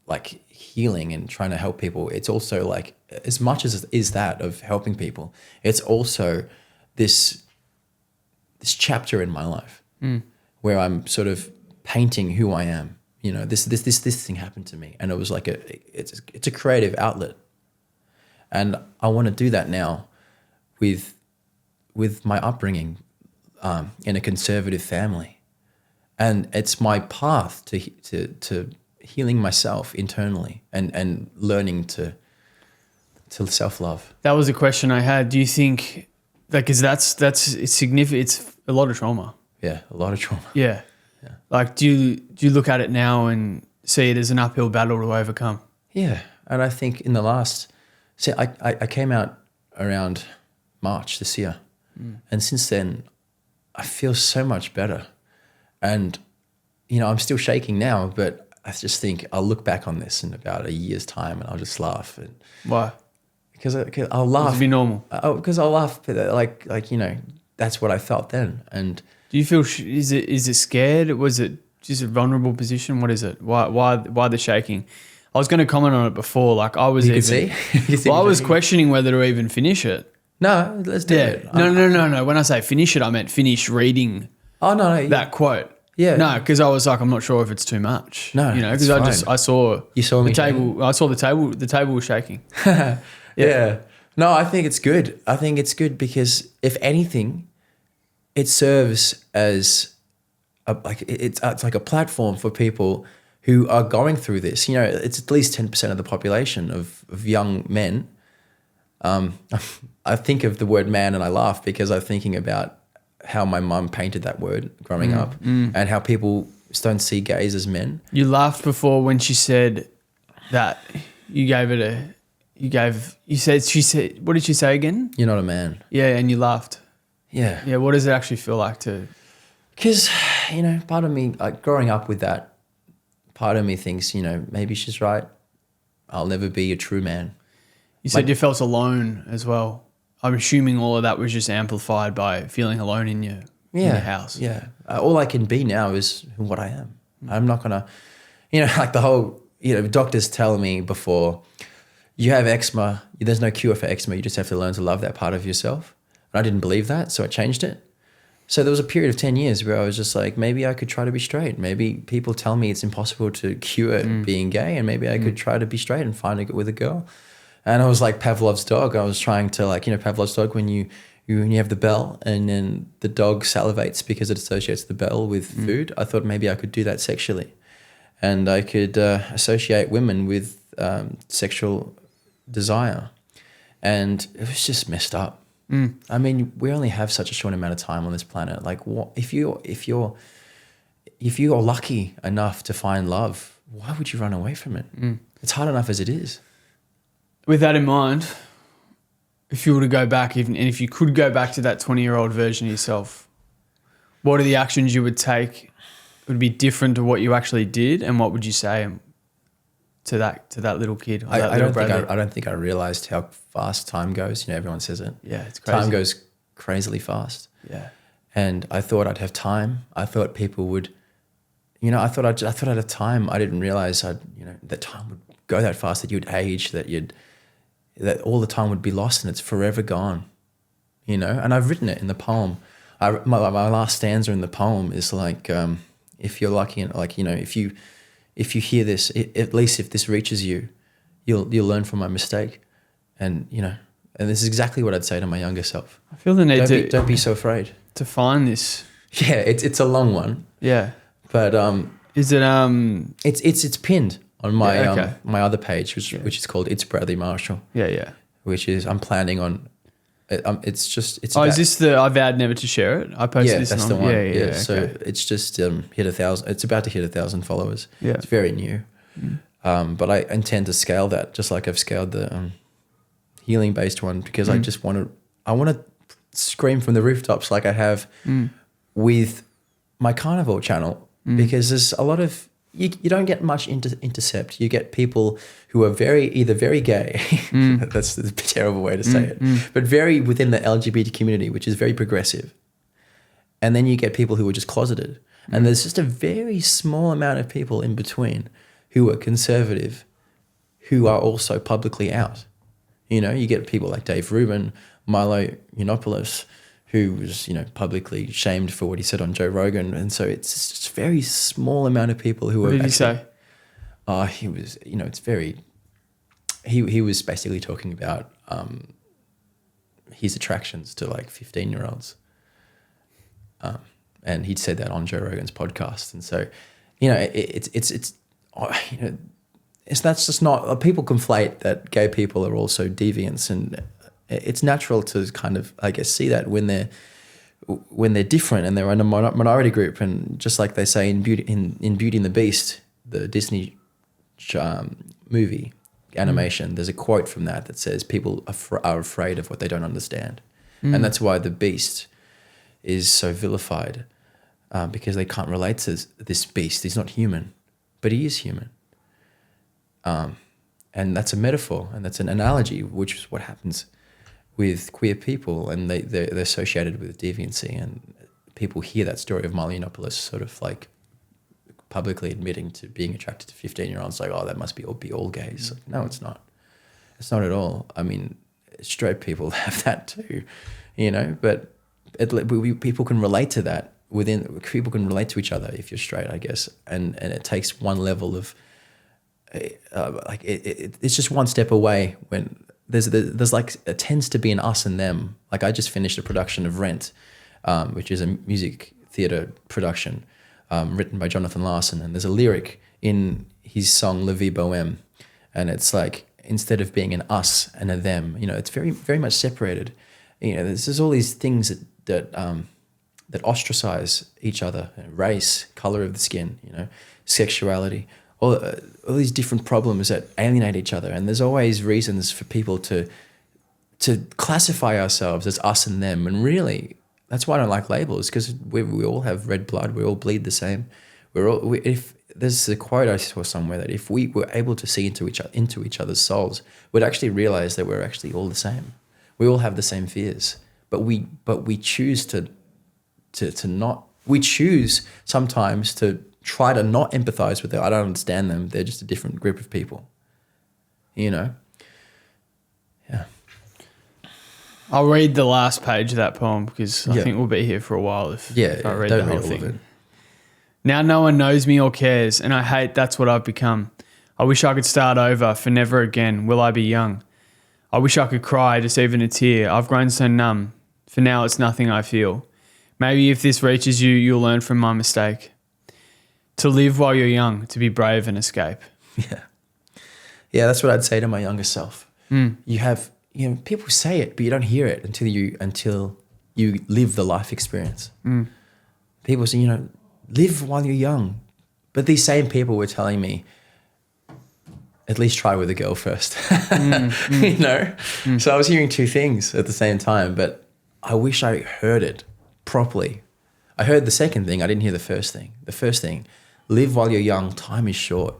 like healing and trying to help people. It's also like, as much as it is that of helping people, it's also this chapter in my life where I'm sort of painting who I am. This thing happened to me, and it was like it's a creative outlet, and I want to do that now with my upbringing in a conservative family, and it's my path to healing myself internally and learning to self-love. That was a question I had. Do you think, like, because it's significant? It's a lot of trauma. Yeah, a lot of trauma. Yeah. Like, do you look at it now and see it as an uphill battle to overcome? Yeah, and I think in the last, I came out around March this year, and since then, I feel so much better, and I'm still shaking now, but I just think I'll look back on this in about a year's time and I'll just laugh. And why? Because I'll laugh. It'll be normal. Because I'll laugh, like that's what I felt then. And do you feel is it scared? Was it just a vulnerable position? What is it? Why the shaking? I was going to comment on it before. Like, I was I was questioning whether to even finish it. No, let's do it. No. When I say finish it, I meant finish reading. Oh no, that quote. Yeah. No, because I was like, I'm not sure if it's too much. No, because I saw you saw the table. I saw the table. The table was shaking. Yeah. No, I think it's good. I think it's good because if anything, it serves as it's like a platform for people who are going through this. It's at least 10% of the population of young men. I think of the word man and I laugh because I'm thinking about how my mum painted that word growing up and how people don't see gays as men. You laughed before when she said that she said, what did she say again? You're not a man. Yeah, and you laughed. Yeah. Yeah, what does it actually feel like to? Because, part of me, like growing up with that, part of me thinks, maybe she's right. I'll never be a true man. You said you felt alone as well. I'm assuming all of that was just amplified by feeling alone in your house. Yeah. All I can be now is what I am. I'm not going to, like the whole, doctors tell me before, you have eczema, there's no cure for eczema, you just have to learn to love that part of yourself. And I didn't believe that, so I changed it. So there was a period of 10 years where I was just like, maybe I could try to be straight. Maybe people tell me it's impossible to cure being gay, and maybe I could try to be straight and find it with a girl. And I was like Pavlov's dog. I was trying to Pavlov's dog, when you have the bell and then the dog salivates because it associates the bell with food. I thought maybe I could do that sexually, and I could associate women with sexual desire. And it was just messed up. I mean, we only have such a short amount of time on this planet. Like, what if you're lucky enough to find love, why would you run away from it? It's hard enough as it is. With that in mind, if you were to go back, and if you could go back to that 20-year-old version of yourself, what are the actions you would take? Would be different to what you actually did, and what would you say to that little kid? I don't think I realized how fast time goes. You know, everyone says it. Yeah, it's crazy. Time goes crazily fast. Yeah. And I thought I'd have time. I thought people would, I thought I'd have time. I didn't realize that time would go that fast, that you'd age, that all the time would be lost and it's forever gone. And I've written it in the poem. My last stanza in the poem is like, if you're lucky and if you hear this, at least if this reaches you, you'll learn from my mistake. And and this is exactly what I'd say to my younger self. I feel the need don't be so afraid to find this. Yeah, it's a long one. Yeah, but is it it's pinned on my my other page, which is called It's Bradley Marshall. Yeah. Which is I'm planning on. It's. Is this the I vowed never to share it? I posted this. That's the one. Yeah. So it's just hit 1,000. It's about to hit 1,000 followers. Yeah, it's very new. But I intend to scale that, just like I've scaled the healing based one, because I just want to scream from the rooftops like I have with my carnivore channel, because there's a lot of you don't get much intercept. You get people who are either very gay, that's a terrible way to say it, but very within the LGBT community, which is very progressive. And then you get people who are just closeted. And there's just a very small amount of people in between who are conservative, who are also publicly out. You get people like Dave Rubin, Milo Yiannopoulos, who was, publicly shamed for what he said on Joe Rogan. And so it's just a very small amount of people who are. What did he say? He was, it's very, he was basically talking about his attractions to like 15-year-olds. And he'd said that on Joe Rogan's podcast. And so, that's just not, people conflate that gay people are also deviants, and it's natural to kind of, I guess, see that when they're different and they're in a minority group. And just like they say in Beauty and the Beast, the Disney movie animation, there's a quote from that says people are afraid of what they don't understand. And that's why the Beast is so vilified, because they can't relate to this beast. He's not human, but he is human. And that's a metaphor, and that's an analogy, which is what happens with queer people, and they're associated with deviancy. And people hear that story of Milo Yiannopoulos sort of like publicly admitting to being attracted to 15-year-olds, like, oh, that must be all gays. Like, no, it's not. It's not at all. I mean, straight people have that too, but people can relate to that. People can relate to each other if you're straight, I guess. And it takes one level of, it's just one step away when there's like, it tends to be an us and them. Like, I just finished a production of Rent, which is a music theater production written by Jonathan Larson. And there's a lyric in his song La Vie Bohème. And it's like, instead of being an us and a them, it's very, very much separated. There's all these things that ostracize each other: race, color of the skin, sexuality, all these different problems that alienate each other. And there's always reasons for people to classify ourselves as us and them. And really, that's why I don't like labels, because we all have red blood. We all bleed the same. If there's a quote I saw somewhere that if we were able to see into each other's souls, we'd actually realize that we're actually all the same. We all have the same fears, but we choose to not. We choose sometimes to try to not empathize with them. I don't understand them. They're just a different group of people. Yeah. I'll read the last page of that poem, because I think we'll be here for a while if I read the whole thing. Now no one knows me or cares, and I hate that's what I've become. I wish I could start over, for never again will I be young. I wish I could cry, just even a tear. I've grown so numb. For now it's nothing I feel. Maybe if this reaches you, you'll learn from my mistake. To live while you're young, to be brave and escape. Yeah, that's what I'd say to my younger self. You have you know, people say it, but you don't hear it until you live the life experience. People say, you know, live while you're young. But these same people were telling me, at least try with a girl first, you know? So I was hearing two things at the same time, but I wish I heard it properly. I heard the second thing. I didn't hear the first thing. The first thing, live while you're young. Time is short,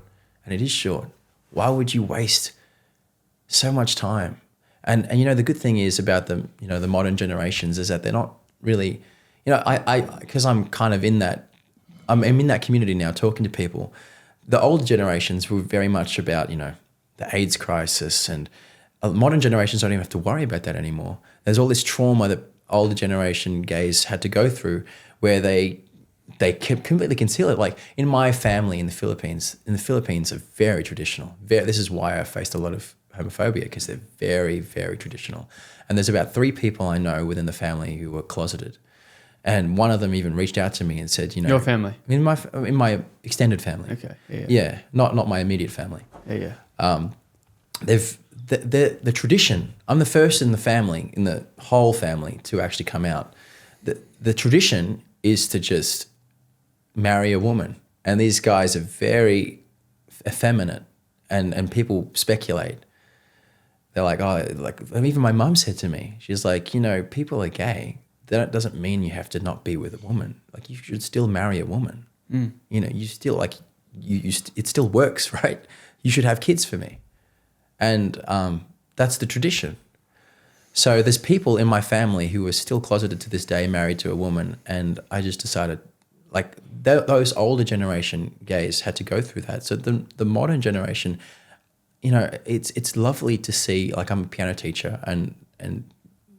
and it is short. Why would you waste so much time? And you know, the good thing is about the, you know, the modern generations is that they're not really, you know, because I'm kind of in that, I'm in that community now talking to people. The older generations were very much about, you know, the AIDS crisis, and modern generations don't even have to worry about that anymore. There's all this trauma that older generation gays had to go through where they completely conceal it. Like in my family in the Philippines are very traditional. This is why I faced a lot of homophobia, because they're very, very traditional. And there's about 3 people I know within the family who were closeted. And one of them even reached out to me and said, you know, your family, in my extended family. Okay. Yeah. Not my immediate family. Yeah. The tradition. I'm the first in the family, in the whole family, to actually come out. The tradition is to just marry a woman, and these guys are very effeminate, and people speculate. They're like, oh, like even my mum said to me, she's like, you know, people are gay. That doesn't mean you have to not be with a woman. Like you should still marry a woman. You know, you still like it still works, right? You should have kids for me, and that's the tradition. So there's people in my family who are still closeted to this day, married to a woman, and I just decided, like those older generation gays had to go through that. So the modern generation, you know, it's lovely to see. Like I'm a piano teacher, and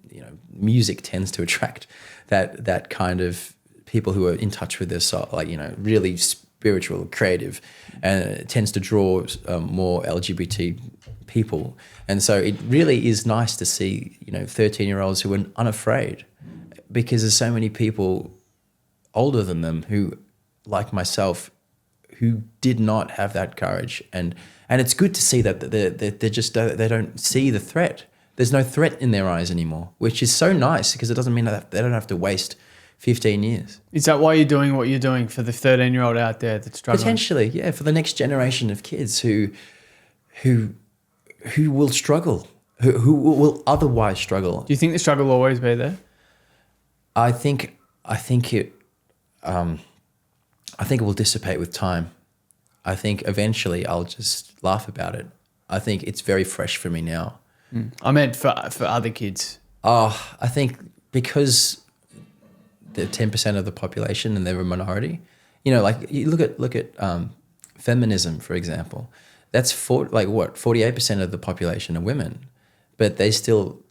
you know, music tends to attract that kind of people who are in touch with their soul, like, you know, really spiritual, creative, and it tends to draw more LGBT people. And so it really is nice to see, you know, 13-year-olds who are unafraid, because there's so many people older than them who, like myself, who did not have that courage. And it's good to see that they just they don't see the threat. There's no threat in their eyes anymore, which is so nice, because it doesn't mean that they don't have to waste 15 years. Is that why you're doing what you're doing, for the 13-year-old out there that's struggling? Potentially, yeah, for the next generation of kids who will struggle, who will otherwise struggle. Do you think the struggle will always be there? I think it will dissipate with time. I think eventually I'll just laugh about it. I think it's very fresh for me now. I meant for other kids. Oh, I think because they're 10% of the population and they're a minority. You know, like you look at feminism, for example. That's 48% of the population are women, but they still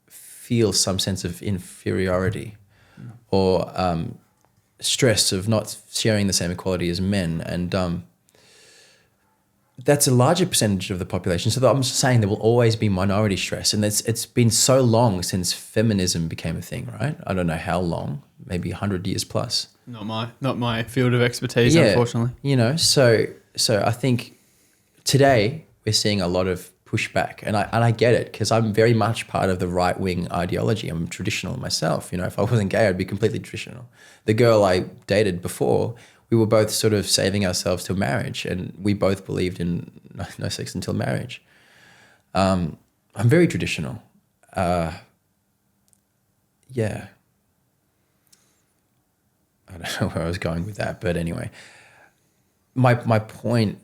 feel some sense of inferiority or stress of not sharing the same equality as men, and that's a larger percentage of the population. So I'm saying there will always be minority stress, and it's been so long since feminism became a thing, right? I don't know how long, maybe 100 years plus. Not my field of expertise, unfortunately. You know, so I think today we're seeing a lot of pushback, and I get it, because I'm very much part of the right wing ideology. I'm traditional myself. You know, if I wasn't gay, I'd be completely traditional. The girl I dated before, we were both sort of saving ourselves till marriage, and we both believed in no sex until marriage. I'm very traditional. Yeah. I don't know where I was going with that, but anyway, my point,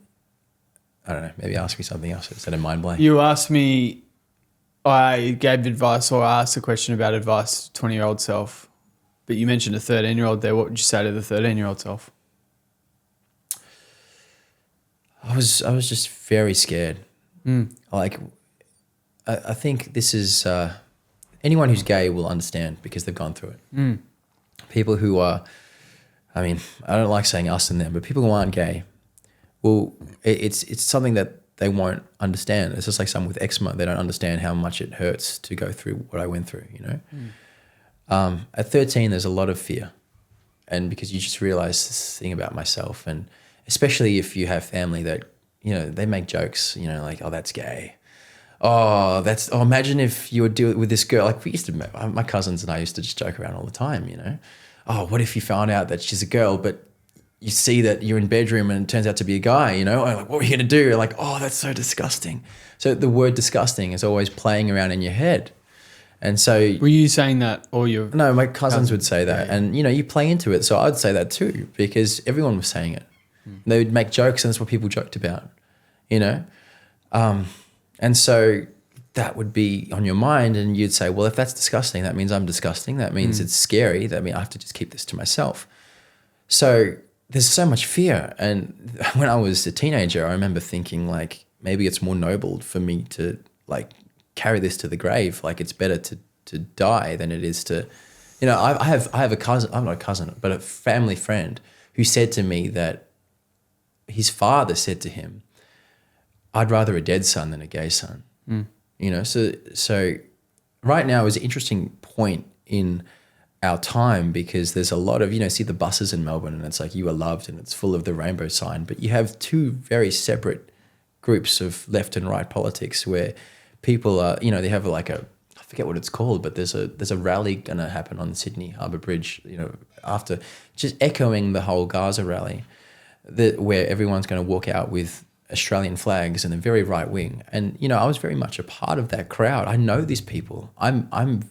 I don't know, maybe ask me something else instead of mind blank. You asked me, I gave advice, or I asked a question about advice to 20-year-old self, but you mentioned a 13-year-old there. What would you say to the 13-year-old self? I was just very scared. Like, I think this is, anyone who's gay will understand, because they've gone through it. People who are, I mean, I don't like saying us and them, but people who aren't gay, well, it's something that they won't understand. It's just like someone with eczema. They don't understand how much it hurts to go through what I went through, you know? At 13, there's a lot of fear. And because you just realize this thing about myself, and especially if you have family that, you know, they make jokes, you know, like, oh, that's gay. oh, imagine if you were dealing with this girl. Like we used to, my cousins and I used to just joke around all the time, you know. Oh, what if you found out that she's a girl, but you see that you're in bedroom and it turns out to be a guy, you know? Like, what are you going to do? Like, oh, that's so disgusting. So the word disgusting is always playing around in your head. And so... Were you saying that or your... No, my cousins would say that. Yeah. And, you know, you play into it. So I'd say that too because everyone was saying it. They would make jokes and that's what people joked about, you know? And so that would be on your mind and you'd say, well, if that's disgusting, that means I'm disgusting. That means it's scary. That means I have to just keep this to myself. So there's so much fear. And when I was a teenager, I remember thinking like, maybe it's more noble for me to like carry this to the grave. Like it's better to die than it is to, you know, I have a cousin, I'm not a cousin, but a family friend who said to me that his father said to him, I'd rather a dead son than a gay son. You know, so right now is an interesting point in our time because there's a lot of, you know, see the buses in Melbourne and it's like you are loved and it's full of the rainbow sign, but you have two very separate groups of left and right politics where people are, you know, they have like I forget what it's called, but there's a rally going to happen on Sydney Harbour Bridge, you know, after just echoing the whole Gaza rally where everyone's going to walk out with Australian flags and a very right wing. And, you know, I was very much a part of that crowd. I know these people. I'm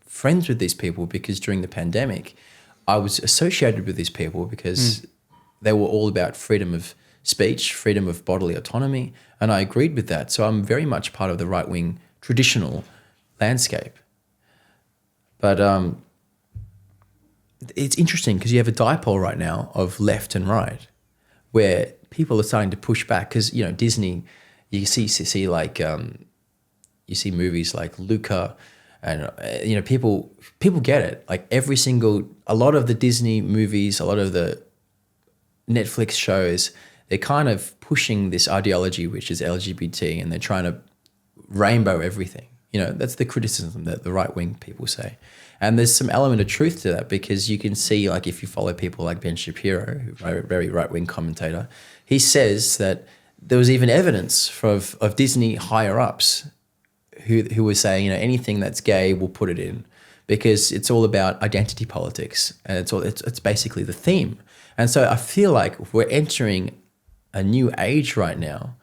friends with these people because during the pandemic, I was associated with these people because they were all about freedom of speech, freedom of bodily autonomy, and I agreed with that. So I'm very much part of the right-wing traditional landscape. But it's interesting because you have a dipole right now of left and right where people are starting to push back because, you know, Disney, you see like, you see movies like Luca and, you know, people get it. Like a lot of the Disney movies, a lot of the Netflix shows, they're kind of pushing this ideology, which is LGBT, and they're trying to rainbow everything. You know, that's the criticism that the right-wing people say. And there's some element of truth to that because you can see, like, if you follow people like Ben Shapiro, who's a very right-wing commentator, he says that there was even evidence of Disney higher-ups who were saying, you know, anything that's gay, we'll put it in because it's all about identity politics and it's basically the theme. And so I feel like we're entering a new age right now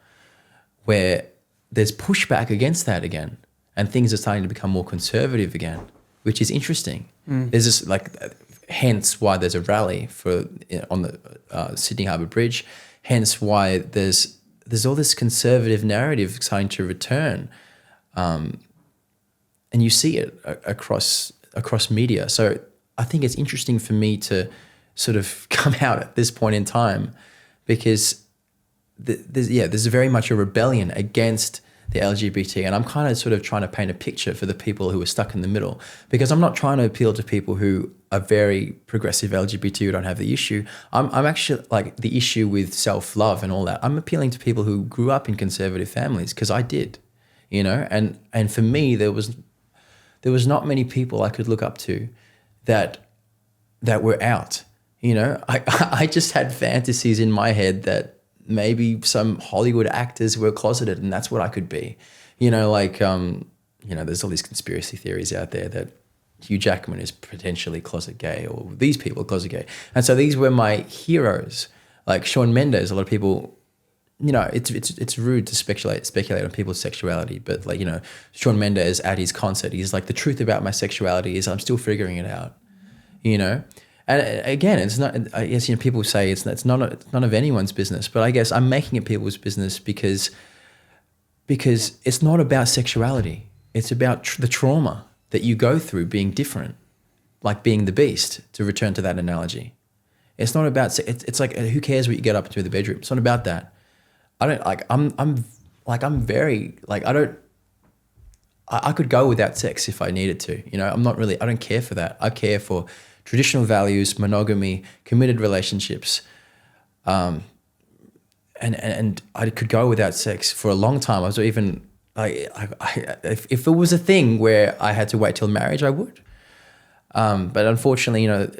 where there's pushback against that again and things are starting to become more conservative again, which is interesting. There's this like, hence why there's a rally on the Sydney Harbour Bridge, hence why there's all this conservative narrative starting to return. And you see it across media. So I think it's interesting for me to sort of come out at this point in time because there's very much a rebellion against the LGBT, and I'm kind of sort of trying to paint a picture for the people who are stuck in the middle because I'm not trying to appeal to people who are very progressive LGBT who don't have the issue. I'm actually like the issue with self-love and all that. I'm appealing to people who grew up in conservative families because I did, you know, and for me there was not many people I could look up to that were out, you know. I just had fantasies in my head that maybe some Hollywood actors were closeted and that's what I could be. You know, like, you know, there's all these conspiracy theories out there that Hugh Jackman is potentially closet gay or these people are closet gay. And so these were my heroes, like Shawn Mendes. A lot of people, you know, it's rude to speculate on people's sexuality, but like, you know, Shawn Mendes at his concert, he's like, the truth about my sexuality is I'm still figuring it out, you know? And again, it's not. I guess, you know, people say it's none of anyone's business, but I guess I'm making it people's business because it's not about sexuality. It's about the trauma that you go through being different, like being the beast. To return to that analogy, it's not about. It's like who cares what you get up into the bedroom? It's not about that. I don't like. I'm very like I don't. I could go without sex if I needed to. You know, I'm not really. I don't care for that. I care for traditional values, monogamy, committed relationships, and I could go without sex for a long time. I was even like, if it was a thing where I had to wait till marriage, I would. But unfortunately, you know,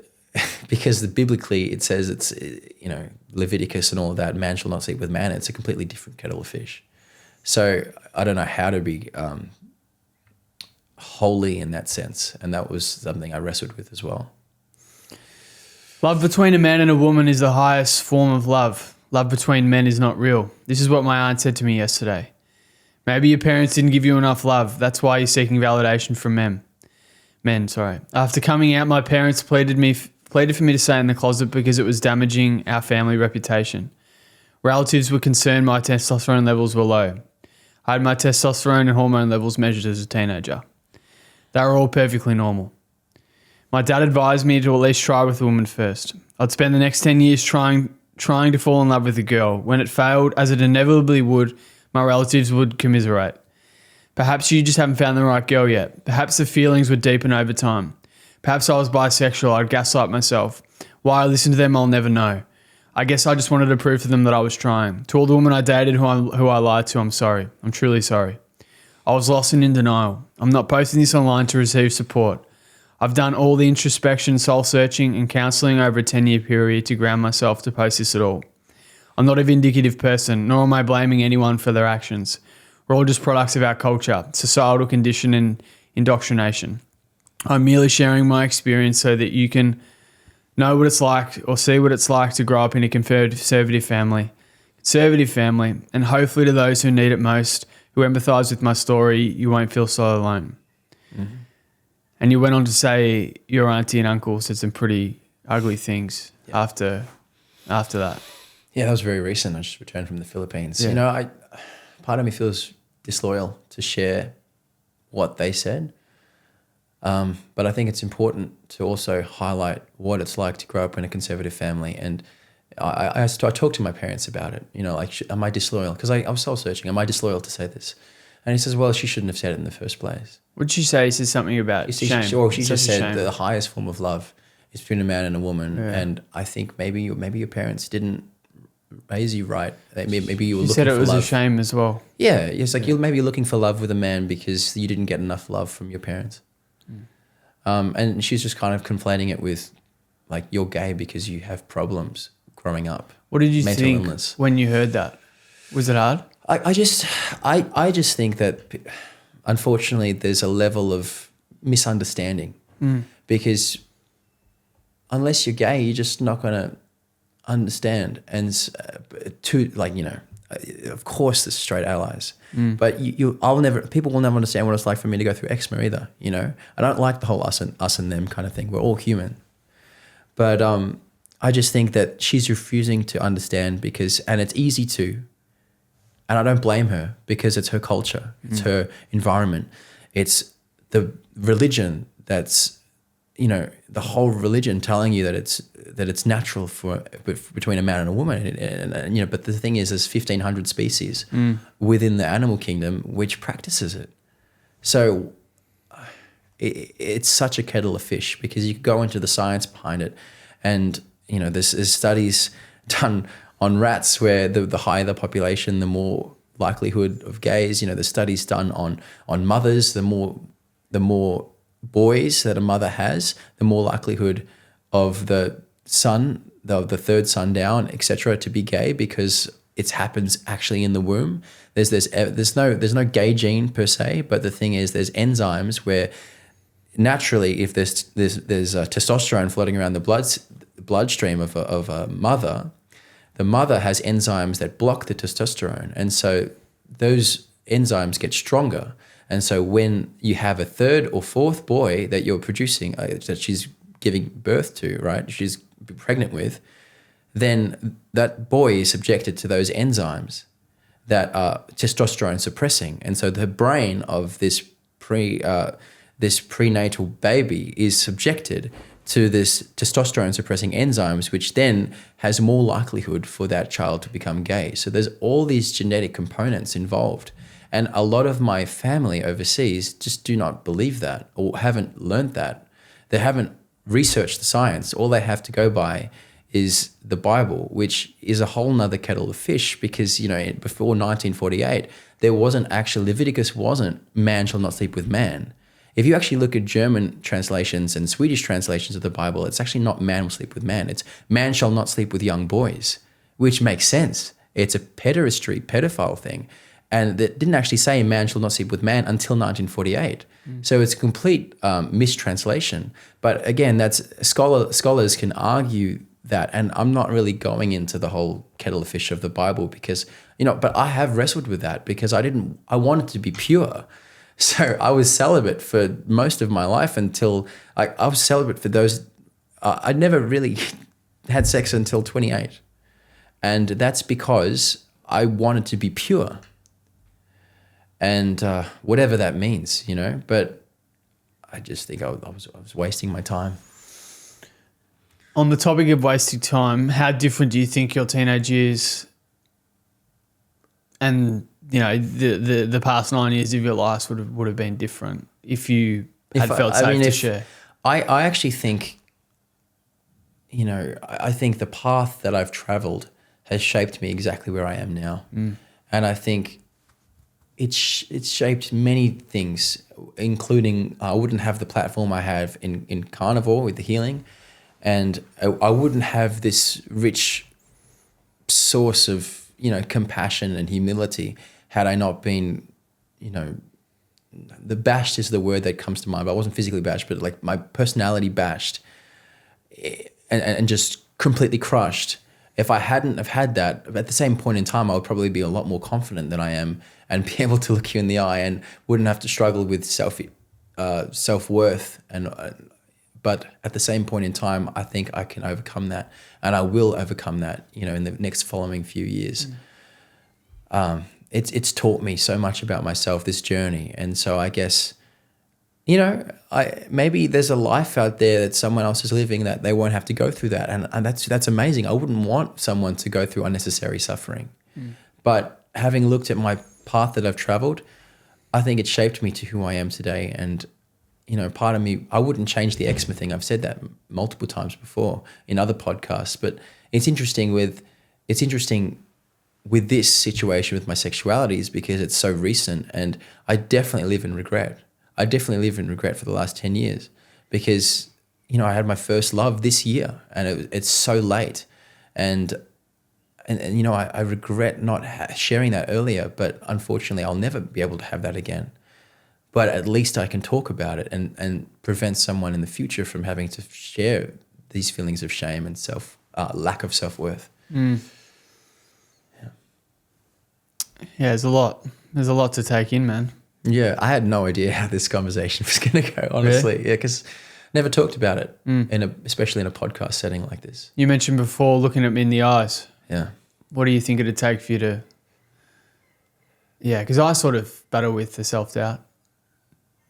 because biblically it says you know, Leviticus and all of that, man shall not sleep with man. It's a completely different kettle of fish. So I don't know how to be holy in that sense. And that was something I wrestled with as well. Love between a man and a woman is the highest form of love. Love between men is not real. This is what my aunt said to me yesterday. Maybe your parents didn't give you enough love. That's why you're seeking validation from men. After coming out, my parents pleaded for me to stay in the closet because it was damaging our family reputation. Relatives were concerned my testosterone levels were low. I had my testosterone and hormone levels measured as a teenager. They were all perfectly normal. My dad advised me to at least try with a woman first. I'd spend the next 10 years trying to fall in love with a girl. When it failed, as it inevitably would, my relatives would commiserate. Perhaps you just haven't found the right girl yet. Perhaps the feelings would deepen over time. Perhaps I was bisexual. I'd gaslight myself. Why I listened to them, I'll never know. I guess I just wanted to prove to them that I was trying. To all the women I dated who I lied to, I'm sorry. I'm truly sorry. I was lost and in denial. I'm not posting this online to receive support. I've done all the introspection, soul searching and counselling over a 10-year period to ground myself to post this at all. I'm not a vindicative person, nor am I blaming anyone for their actions. We're all just products of our culture, societal condition and indoctrination. I'm merely sharing my experience so that you can know what it's like or see what it's like to grow up in a conservative family, and hopefully to those who need it most, who empathise with my story, you won't feel so alone. Mm-hmm. And you went on to say your auntie and uncle said some pretty ugly things after that. Yeah, that was very recent. I just returned from the Philippines. Yeah. Part of me feels disloyal to share what they said. But I think it's important to also highlight what it's like to grow up in a conservative family. And I talked to my parents about it, am I disloyal? Because I was soul searching. Am I disloyal to say this? And he says, well, she shouldn't have said it in the first place. What did she say? He said something about shame. She just said the highest form of love is between a man and a woman. Yeah. And I think maybe your parents didn't raise you right. Maybe you were looking for love. You said it was a shame as well. Yeah. It's like you're maybe looking for love with a man because you didn't get enough love from your parents. And she's just kind of conflating it with like you're gay because you have problems growing up. What did you think when you heard that? Was it hard? I just think that unfortunately there's a level of misunderstanding because unless you're gay, you're just not going to understand. And of course there's straight allies, but people will never understand what it's like for me to go through eczema either. I don't like the whole us and them kind of thing. We're all human, but I just think that she's refusing to understand and it's easy to. And I don't blame her because it's her culture, it's her environment, it's the religion that's, the whole religion telling you that it's natural between a man and a woman, and but the thing is, there's 1,500 species within the animal kingdom which practices it. So it's such a kettle of fish because you go into the science behind it, and there's studies done on rats where the higher the population, the more likelihood of gays. There's studies done on mothers. The more boys that a mother has, the more likelihood of the son, the third son down, etc., to be gay because it happens actually in the womb. There's no gay gene per se, but the thing is, there's enzymes where naturally, if there's testosterone floating around the bloodstream of a mother. The mother has enzymes that block the testosterone. And so those enzymes get stronger. And so when you have a third or fourth boy that you're producing, that she's giving birth to, right, she's pregnant with, then that boy is subjected to those enzymes that are testosterone suppressing. And so the brain of this prenatal baby is subjected to this testosterone suppressing enzymes, which then has more likelihood for that child to become gay. So there's all these genetic components involved. And a lot of my family overseas just do not believe that or haven't learned that. They haven't researched the science. All they have to go by is the Bible, which is a whole nother kettle of fish because, before 1948, Leviticus wasn't man shall not sleep with man. If you actually look at German translations and Swedish translations of the Bible, it's actually not man will sleep with man. It's man shall not sleep with young boys, which makes sense. It's a pedophile thing. And that didn't actually say man shall not sleep with man until 1948. So it's a complete mistranslation. But again, that's scholars can argue that, and I'm not really going into the whole kettle of fish of the Bible because, but I have wrestled with that because I wanted to be pure. So I was celibate for most of my life until I was celibate for those. I never really had sex until 28. And that's because I wanted to be pure. And whatever that means, but I just think I was wasting my time. On the topic of wasting time, how different do you think your teenage years and the past 9 years of your life would have been different if you had felt safe to share? I actually think, I think the path that I've traveled has shaped me exactly where I am now. And I think it's shaped many things, including I wouldn't have the platform I have in Carnivore with the healing, and I wouldn't have this rich source of compassion and humility had I not been, the bashed is the word that comes to mind. But I wasn't physically bashed, but like my personality bashed, and just completely crushed. If I hadn't have had that, at the same point in time, I would probably be a lot more confident than I am and be able to look you in the eye and wouldn't have to struggle with self-worth. But at the same point in time, I think I can overcome that, and I will overcome that, in the next following few years. It's taught me so much about myself, this journey. And so I guess, maybe there's a life out there that someone else is living that they won't have to go through that. And that's amazing. I wouldn't want someone to go through unnecessary suffering. But having looked at my path that I've traveled, I think it shaped me to who I am today. And, part of me, I wouldn't change the eczema thing. I've said that multiple times before in other podcasts, but it's interesting with this situation with my sexuality is because it's so recent, and I definitely live in regret. I definitely live in regret for the last 10 years because, I had my first love this year, and it's so late. And I regret not sharing that earlier, but unfortunately I'll never be able to have that again. But at least I can talk about it and prevent someone in the future from having to share these feelings of shame and lack of self-worth. Yeah, there's a lot to take in, man. Yeah, I had no idea how this conversation was going to go, honestly. Really? Yeah, because never talked about it, especially in a podcast setting like this. You mentioned before looking at me in the eyes. Yeah. What do you think it'd take for you to... Yeah, because I sort of battle with the self-doubt.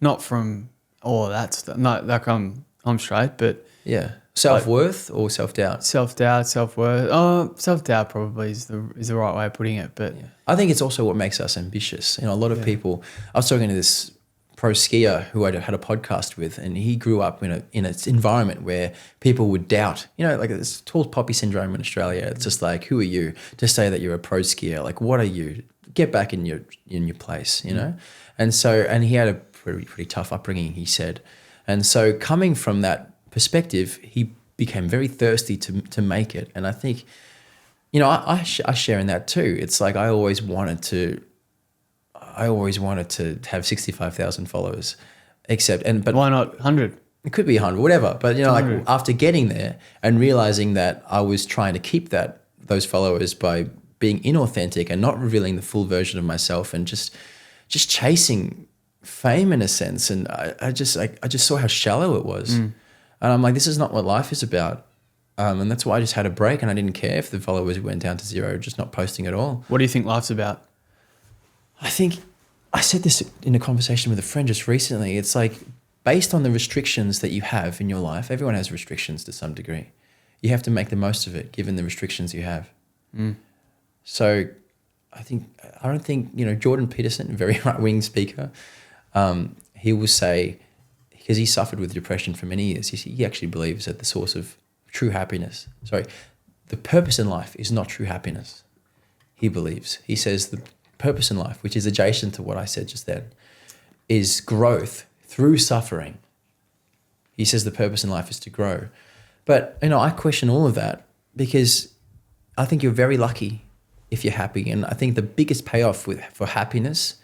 Not from all of that stuff. Not like I'm straight, but... Yeah. Self-worth or self-doubt? Self-doubt, self-worth. Oh, self-doubt probably is the right way of putting it. But yeah. I think it's also what makes us ambitious. A lot of people... I was talking to this pro skier who I had a podcast with, and he grew up in an environment where people would doubt. Like it's tall poppy syndrome in Australia. It's just like, who are you to say that you're a pro skier? Like, what are you? Get back in your place, And so, and he had a pretty tough upbringing, he said. And so coming from that perspective, he became very thirsty to make it. And I think, I share in that too. It's like I always wanted to have 65,000 followers, but why not 100? It could be 100, whatever. But like after getting there and realizing that I was trying to keep those followers by being inauthentic and not revealing the full version of myself and just chasing fame in a sense. And I just saw how shallow it was. And I'm like, this is not what life is about. And that's why I just had a break, and I didn't care if the followers went down to zero, just not posting at all. What do you think life's about? I think I said this in a conversation with a friend just recently. It's like, based on the restrictions that you have in your life, everyone has restrictions to some degree. You have to make the most of it, given the restrictions you have. So I don't think, Jordan Peterson, a very right-wing speaker, he will say, because he suffered with depression for many years, he actually believes that the source of true happiness, the purpose in life is not true happiness. He believes. He says the purpose in life, which is adjacent to what I said just then, is growth through suffering. He says the purpose in life is to grow. But, I question all of that because I think you're very lucky if you're happy. And I think the biggest payoff for happiness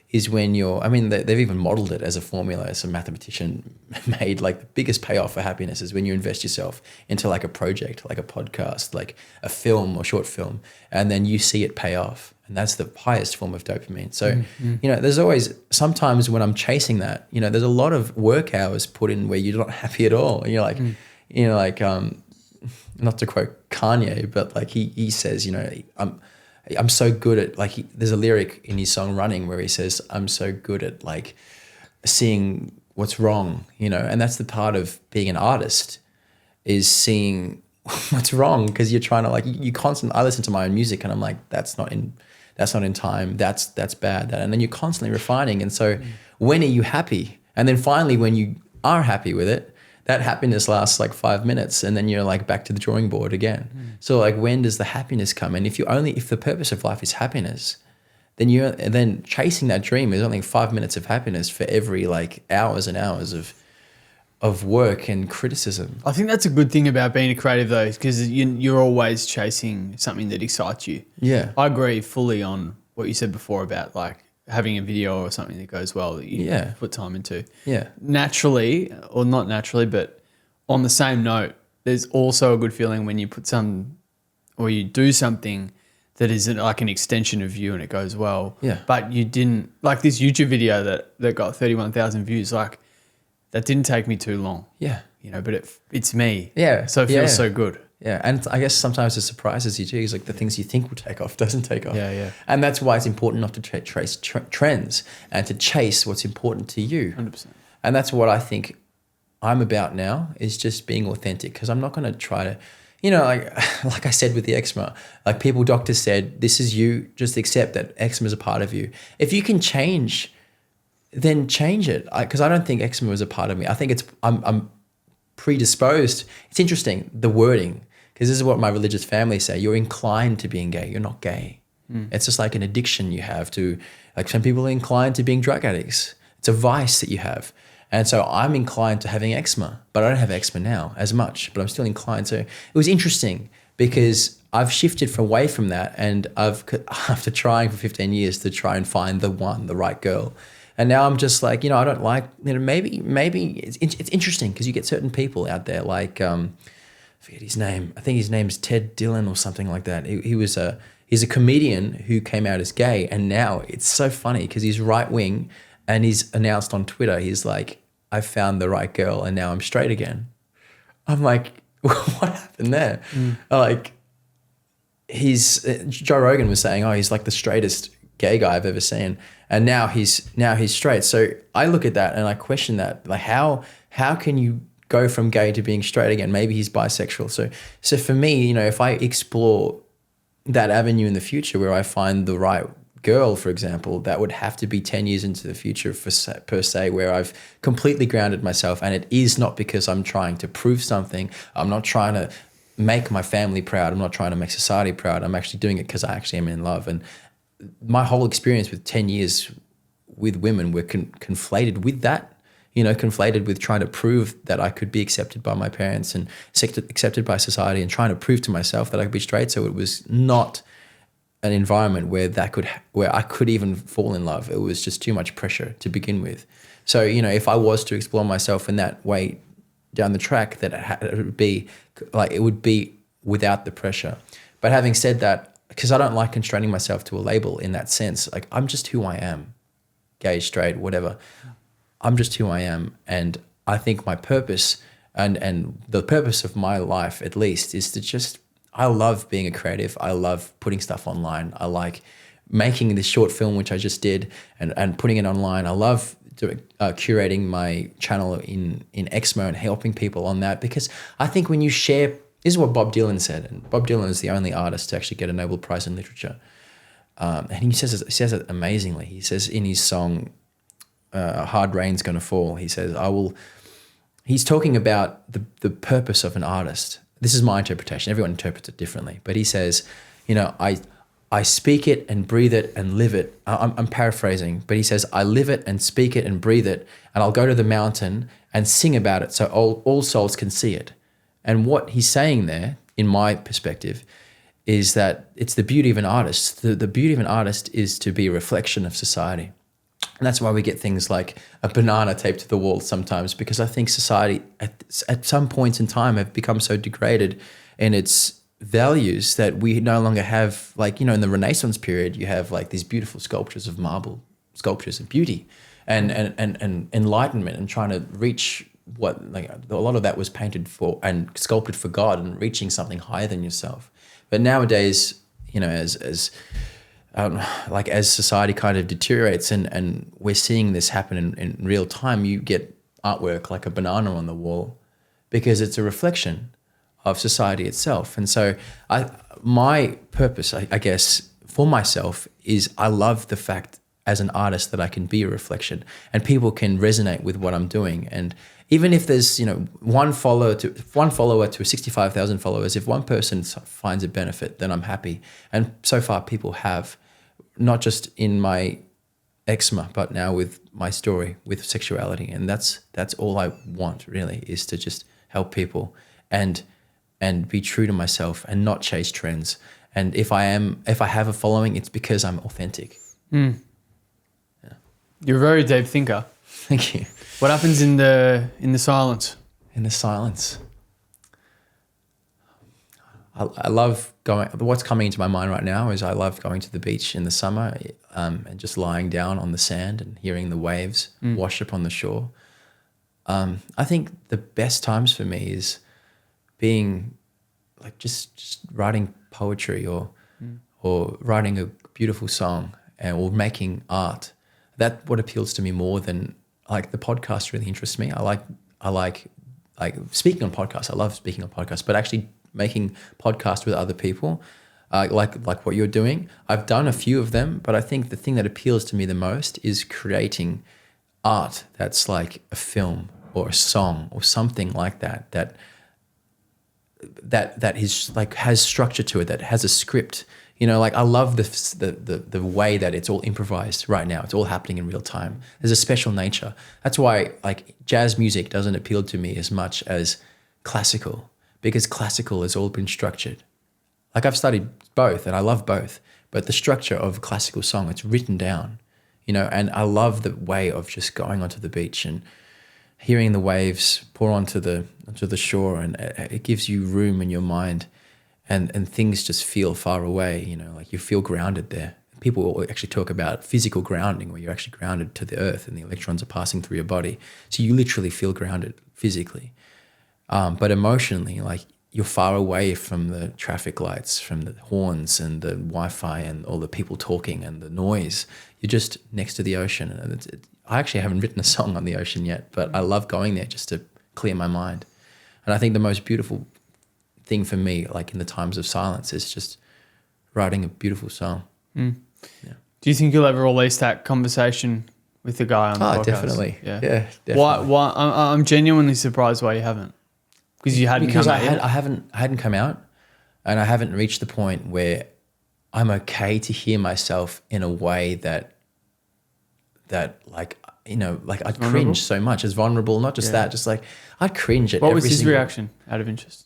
is when they've even modeled it as a formula. Some mathematician made like the biggest payoff for happiness is when you invest yourself into like a project, like a podcast, like a film or short film, and then you see it pay off. And that's the highest form of dopamine. So, there's always, sometimes when I'm chasing that, there's a lot of work hours put in where you're not happy at all. And you're like, not to quote Kanye, but like he says, I'm so good at like, there's a lyric in his song Running where he says, I'm so good at like seeing what's wrong, and that's the part of being an artist, is seeing what's wrong, because you're trying to like, I listen to my own music and I'm like, that's not in time, that's bad, and then you're constantly refining. And so when are you happy? And then finally, when you are happy with it, that happiness lasts like 5 minutes and then you're like back to the drawing board again. So like, when does the happiness come? And if the purpose of life is happiness, then chasing that dream is only 5 minutes of happiness for every like hours and hours of work and criticism. I think that's a good thing about being a creative though, because you're always chasing something that excites you. Yeah. I agree fully on what you said before about like having a video or something that goes well that you put time into. Yeah. Naturally, or not naturally, but on the same note, there's also a good feeling when you or you do something that is like an extension of you and it goes well. Yeah. But you didn't, like this YouTube video that got 31,000 views, like that didn't take me too long. Yeah. But it's me. Yeah. So it feels so good. Yeah, and I guess sometimes it surprises you too. It's like the things you think will take off doesn't take off. Yeah. And that's why it's important not to trace trends and to chase what's important to you. 100%. And that's what I think I'm about now, is just being authentic, because I'm not going to try to, like I said with the eczema, like doctors said, this is you, just accept that eczema is a part of you. If you can change, then change it. Because I don't think eczema is a part of me. I think I'm predisposed. It's interesting, the wording, because this is what my religious family say. You're inclined to being gay. You're not gay. It's just like an addiction you have to, like some people are inclined to being drug addicts. It's a vice that you have. And so I'm inclined to having eczema, but I don't have eczema now as much, but I'm still inclined. So it was interesting because I've shifted away from that, and after trying for 15 years to try and find the right girl. And now I'm just like, I don't like, maybe it's interesting because you get certain people out there like, I forget his name. I think his name's Ted Dillon or something like that. He's a comedian who came out as gay, and now it's so funny because he's right wing, and he's announced on Twitter, he's like, I found the right girl and now I'm straight again. I'm like, what happened there? Like, Joe Rogan was saying, he's like the straightest gay guy I've ever seen, and now he's straight. So I look at that and I question that, like how can you go from gay to being straight again? Maybe he's bisexual. So for me, if I explore that avenue in the future where I find the right girl, for example, that would have to be 10 years into the future per se, where I've completely grounded myself, and it is not because I'm trying to prove something. I'm not trying to make my family proud. I'm not trying to make society proud. I'm actually doing it because I actually am in love. And my whole experience with 10 years with women were conflated with that, conflated with trying to prove that I could be accepted by my parents and accepted by society, and trying to prove to myself that I could be straight. So it was not an environment where I could even fall in love. It was just too much pressure to begin with. So, if I was to explore myself in that way down the track, that it would be without the pressure. But having said that, because I don't like constraining myself to a label in that sense, like I'm just who I am, gay, straight, whatever. I'm just who I am. And I think my purpose and the purpose of my life, at least, is to I love being a creative. I love putting stuff online. I like making this short film, which I just did, and putting it online. I love curating my channel in Exmo and helping people on that, because I think when you share, this is what Bob Dylan said, and Bob Dylan is the only artist to actually get a Nobel Prize in literature. And he says it amazingly. He says in his song, Hard Rain's Gonna Fall, he says, he's talking about the purpose of an artist. This is my interpretation. Everyone interprets it differently. But he says, I speak it and breathe it and live it. I'm paraphrasing, but he says, I live it and speak it and breathe it, and I'll go to the mountain and sing about it so all souls can see it. And what he's saying there, in my perspective, is that it's the beauty of an artist. The beauty of an artist is to be a reflection of society. And that's why we get things like a banana taped to the wall sometimes, because I think society at some points in time have become so degraded in its values that we no longer have, like, in the Renaissance period, you have like these beautiful sculptures of marble, sculptures of beauty and enlightenment, and trying to reach what, like, a lot of that was painted for and sculpted for God and reaching something higher than yourself. But nowadays, as society kind of deteriorates and we're seeing this happen in real time, you get artwork like a banana on the wall because it's a reflection of society itself. And so my purpose, I guess, for myself is I love the fact as an artist that I can be a reflection and people can resonate with what I'm doing. And even if there's, one follower to 65,000 followers, if one person finds a benefit, then I'm happy. And so far people have, not just in my eczema, but now with my story, with sexuality. And that's all I want, really, is to just help people and be true to myself and not chase trends. And if I have a following, it's because I'm authentic. Yeah. You're a very deep thinker. Thank you. What happens in the silence? In the silence, I love going. What's coming into my mind right now is I love going to the beach in the summer and just lying down on the sand and hearing the waves wash up on the shore. I think the best times for me is being like just writing poetry or writing a beautiful song or making art. That's what appeals to me more than, like, the podcast really interests me. I like speaking on podcasts. I love speaking on podcasts, but actually making podcasts with other people, like what you're doing. I've done a few of them, but I think the thing that appeals to me the most is creating art that's like a film or a song or something like that is like has structure to it, that has a script. Like, I love the way that it's all improvised right now. It's all happening in real time. There's a special nature. That's why, like, jazz music doesn't appeal to me as much as classical, because classical has all been structured. Like, I've studied both and I love both, but the structure of a classical song, it's written down, and I love the way of just going onto the beach and hearing the waves pour onto the shore, and it gives you room in your mind. And things just feel far away, like you feel grounded there. People actually talk about physical grounding, where you're actually grounded to the earth and the electrons are passing through your body. So you literally feel grounded physically. But emotionally, like, you're far away from the traffic lights, from the horns and the Wi-Fi and all the people talking and the noise. You're just next to the ocean. And I actually haven't written a song on the ocean yet, but I love going there just to clear my mind. And I think the most beautiful thing for me, like in the times of silence, is just writing a beautiful song. Yeah. Do you think you'll ever release that conversation with the guy on the podcast? Definitely. Yeah, definitely. Why? I'm genuinely surprised why you haven't. Because you hadn't come out yet. I hadn't come out, and I haven't reached the point where I'm okay to hear myself in a way that like, I'd cringe so much. As vulnerable, not just that, just like I'd cringe at. What was his reaction, out of interest?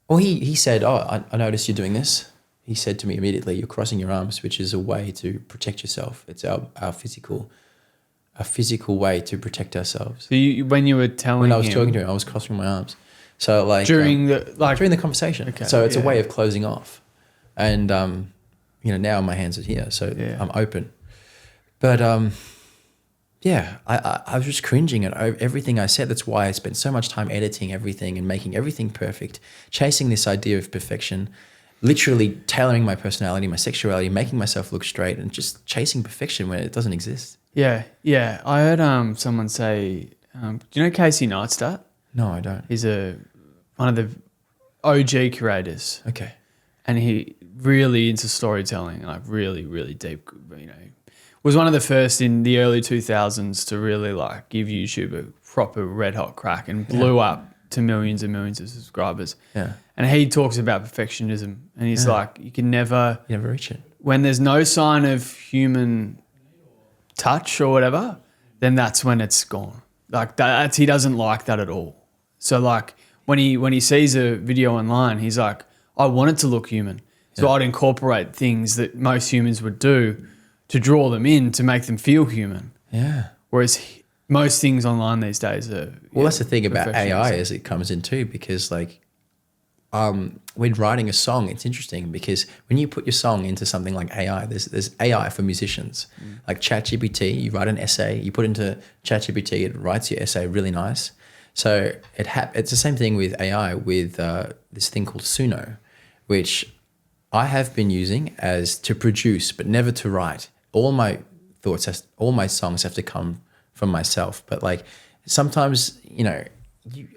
Well, he said, I noticed you're doing this. He said to me immediately, you're crossing your arms, which is a way to protect yourself. It's our physical way to protect ourselves. So when you were telling when I was talking to him, I was crossing my arms. So like during during the conversation. Okay, so it's a way of closing off. And now my hands are here, so I'm open. But I was just cringing at everything I said. That's why I spent so much time editing everything and making everything perfect, chasing this idea of perfection, literally tailoring my personality, my sexuality, making myself look straight, and just chasing perfection when it doesn't exist. Yeah. I heard someone say, do you know Casey Neistat? No, I don't. He's one of the OG curators. Okay. And he really into storytelling, like really, really deep, was one of the first in the early 2000s to really like give YouTube a proper red hot crack and blew up to millions and millions of subscribers. Yeah. And he talks about perfectionism, and he's like, you never reach it. When there's no sign of human touch or whatever, then that's when it's gone. Like he doesn't like that at all. So like when he sees a video online, he's like, I want it to look human. So I'd incorporate things that most humans would do to draw them in, to make them feel human. Yeah. Whereas most things online these days are... Well, that's the thing about AI as it comes in too, because like when writing a song, it's interesting because when you put your song into something like AI, there's AI for musicians. Like ChatGPT, you write an essay, you put into ChatGPT, it writes your essay really nice. So it's the same thing with AI with this thing called Suno, which I have been using as to produce, but never to write. All my thoughts, all my songs have to come from myself. But like sometimes,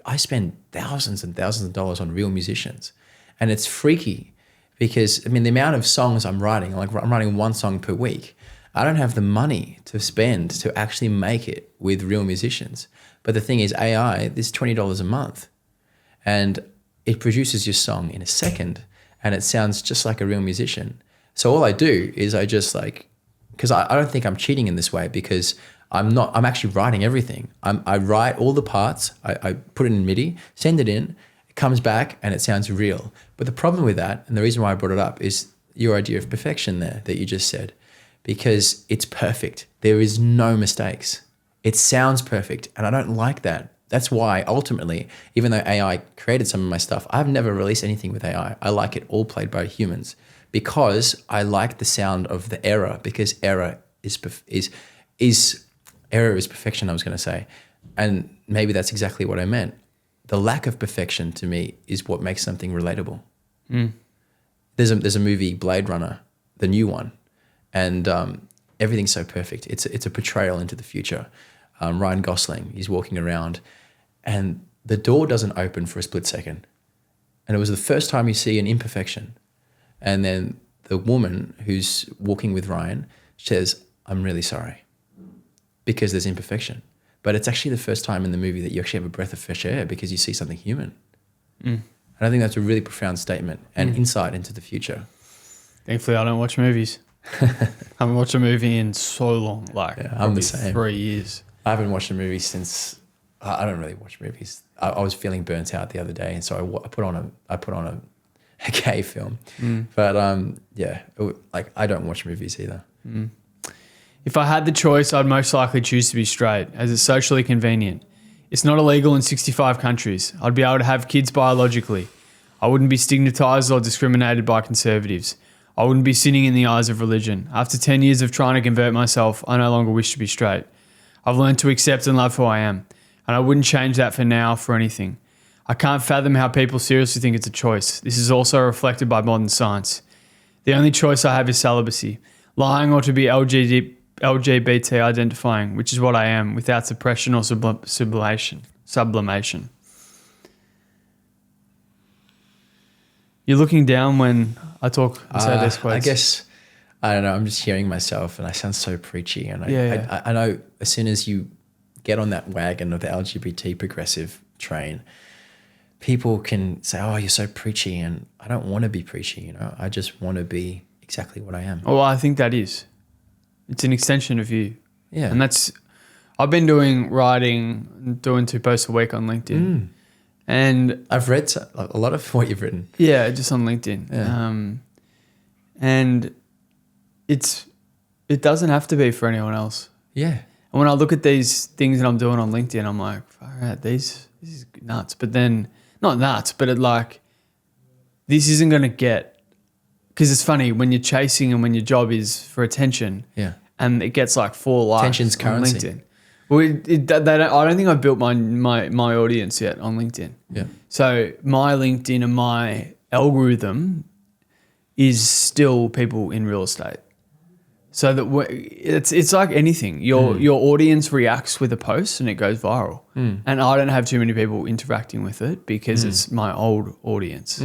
I spend thousands and thousands of dollars on real musicians, and it's freaky because the amount of songs I'm writing, like I'm writing one song per week. I don't have the money to spend to actually make it with real musicians. But the thing is, AI, this is $20 a month, and it produces your song in a second, and it sounds just like a real musician. So all I do is I just because I don't think I'm cheating in this way because I'm actually writing everything. I write all the parts, I put it in MIDI, send it in, it comes back and it sounds real. But the problem with that, and the reason why I brought it up, is your idea of perfection there that you just said, because it's perfect. There is no mistakes. It sounds perfect, and I don't like that. That's why ultimately, even though AI created some of my stuff, I've never released anything with AI. I like it all played by humans because I like the sound of the error, because error is perfection, I was going to say. And maybe that's exactly what I meant. The lack of perfection to me is what makes something relatable. There's a movie, Blade Runner, the new one, and everything's so perfect. It's a portrayal into the future. Ryan Gosling, he's walking around and the door doesn't open for a split second. And it was the first time you see an imperfection. And then the woman who's walking with Ryan says, "I'm really sorry," because there's imperfection. But it's actually the first time in the movie that you actually have a breath of fresh air because you see something human. And I think that's a really profound statement and insight into the future. Thankfully, I don't watch movies. I haven't watched a movie in so long, I'm the same. 3 years. I haven't watched a movie since I don't really watch movies. I was feeling burnt out the other day, and so I put on a gay film. But I don't watch movies either. If I had the choice, I'd most likely choose to be straight, as it's socially convenient. It's not illegal in 65 countries. I'd be able to have kids biologically. I wouldn't be stigmatized or discriminated by conservatives. I wouldn't be sinning in the eyes of religion. After 10 years of trying to convert myself, I no longer wish to be straight. I've learned to accept and love who I am, and I wouldn't change that for now for anything. I can't fathom how people seriously think it's a choice. This is also reflected by modern science. The only choice I have is celibacy, lying or to be LGBT identifying, which is what I am, without suppression or sublimation. You're looking down when I talk and say these quotes. I guess, I don't know, I'm just hearing myself and I sound so preachy. And I know as soon as you get on that wagon of the LGBT progressive train, people can say, "Oh, you're so preachy," and I don't want to be preachy, I just want to be exactly what I am. Well, I think that is. It's an extension of you. Yeah. And I've been writing, doing 2 posts a week on LinkedIn. And I've read a lot of what you've written. Yeah, just on LinkedIn. Yeah. And it doesn't have to be for anyone else. Yeah. And when I look at these things that I'm doing on LinkedIn, I'm like, all right, this is nuts. But then, not nuts, but this isn't going to get, because it's funny when you're chasing and when your job is for attention. Yeah. And it gets 4 likes. Attention's currency. On LinkedIn. Well, I don't think I've built my audience yet on LinkedIn. Yeah. So my LinkedIn and my algorithm is still people in real estate. So that it's like anything. Your audience reacts with a post and it goes viral. And I don't have too many people interacting with it because it's my old audience.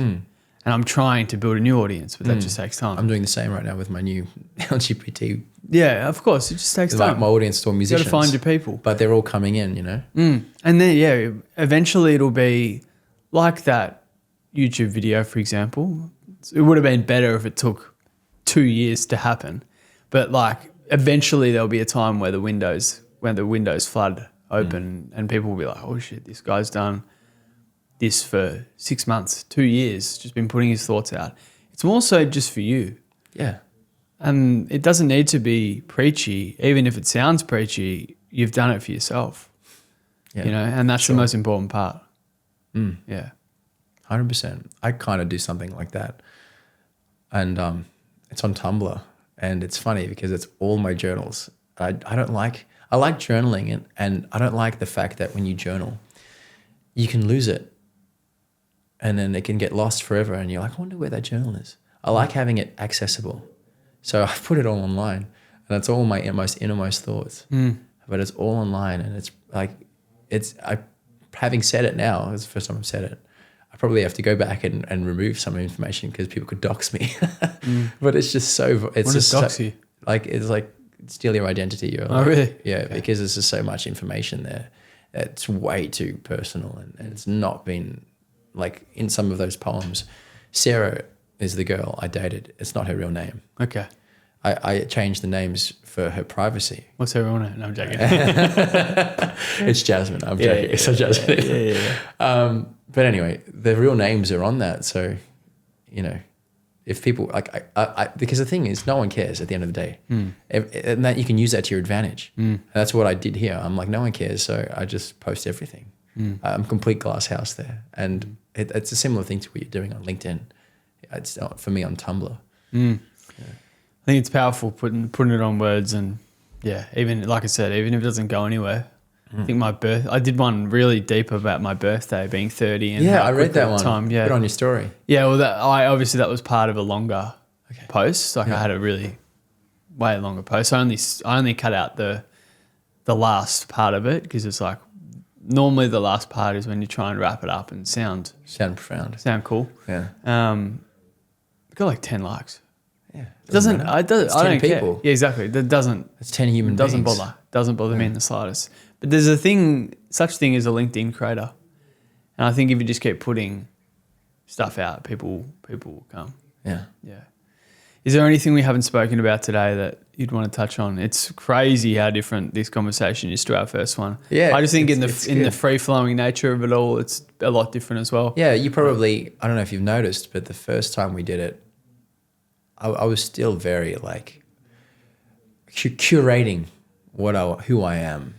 And I'm trying to build a new audience, but that just takes time. I'm doing the same right now with my new LGBT. Yeah, of course. It just takes time. My audience is all musicians. You got to find your people. But they're all coming in, And then, eventually it'll be like that YouTube video, for example. It would have been better if it took 2 years to happen. But eventually there'll be a time where the windows flood open and people will be like, "Oh shit, this guy's done this for 6 months, 2 years, just been putting his thoughts out." It's more so just for you. Yeah. And it doesn't need to be preachy. Even if it sounds preachy, you've done it for yourself. Yeah. You know, and that's the most important part. Mm. Yeah. 100%. I kind of do something like that. And it's on Tumblr. And it's funny because it's all my journals. I like journaling and I don't like the fact that when you journal, you can lose it. And then it can get lost forever. And you're like, I wonder where that journal is. I like having it accessible. So I put it all online. And it's all my innermost thoughts. But it's all online. And it's like, having said it now, it's the first time I've said it, I probably have to go back and remove some information because people could dox me. But it's just so, it's just dox you? Like, it's like steal your identity. Or Oh, really? Yeah, Okay. because there's just so much information there. It's way too personal and it's not been, like in some of those poems, Sarah is the girl I dated. It's not her real name. Okay. I changed the names for her privacy. What's her real name? No, I'm joking. It's Jasmine. I'm joking. Yeah, It's not Jasmine. Yeah. But anyway, the real names are on that. So, you know, if people like, because the thing is, no one cares at the end of the day, and that you can use that to your advantage. And that's what I did here. I'm like, no one cares, so I just post everything. I'm complete glass house there, and it's a similar thing to what you're doing on LinkedIn. It's not for me on Tumblr. I think it's powerful putting it on words, and yeah, even like I said, even if it doesn't go anywhere. I think I did one really deep about my birthday being 30. And I read that one. Time, yeah. Put on your story. Yeah, well, that was part of a longer post. Like I had a really way longer post. I only cut out the last part of it because it's like normally the last part is when you try and wrap it up and sound profound, sound cool. Yeah. It got like 10 likes. Yeah. It's 10 I don't people. care. Yeah, exactly. That doesn't. It's 10 human beings. Doesn't bother me in the slightest. But there's such thing as a LinkedIn creator, and I think if you just keep putting stuff out, people will come. Yeah. Yeah. Is there anything we haven't spoken about today that you'd want to touch on? It's crazy how different this conversation is to our first one. Yeah. I just think in the free flowing nature of it all, it's a lot different as well. Yeah. You probably, I don't know if you've noticed, but the first time we did it, I was still very like curating who I am.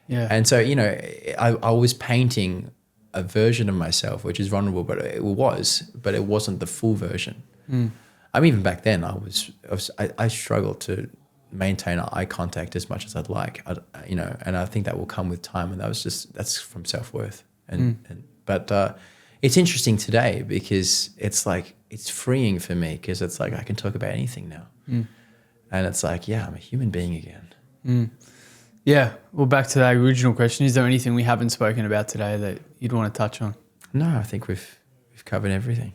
Yeah. And so, you know, I was painting a version of myself, which is vulnerable, but it wasn't the full version. I mean, even back then I struggled to maintain eye contact as much as I'd like, you know, and I think that will come with time. And that's from self-worth. But it's interesting today because it's like, it's freeing for me because it's like, I can talk about anything now. And it's like, yeah, I'm a human being again. Yeah. Well, back to that original question. Is there anything we haven't spoken about today that you'd want to touch on? No, I think we've covered everything.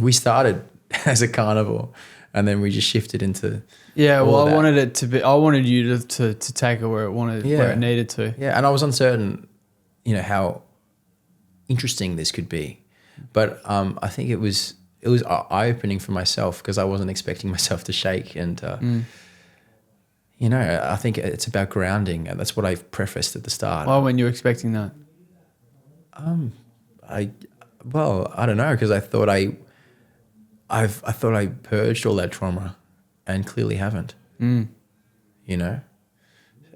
We started as a carnivore and then we just shifted into I wanted you to take it where it needed to. Yeah. And I was uncertain, you know, how interesting this could be. But I think it was eye-opening for myself because I wasn't expecting myself to shake and you know, I think it's about grounding, and that's what I prefaced at the start. Why weren't you expecting that? I don't know, because I thought I purged all that trauma, and clearly haven't. You know,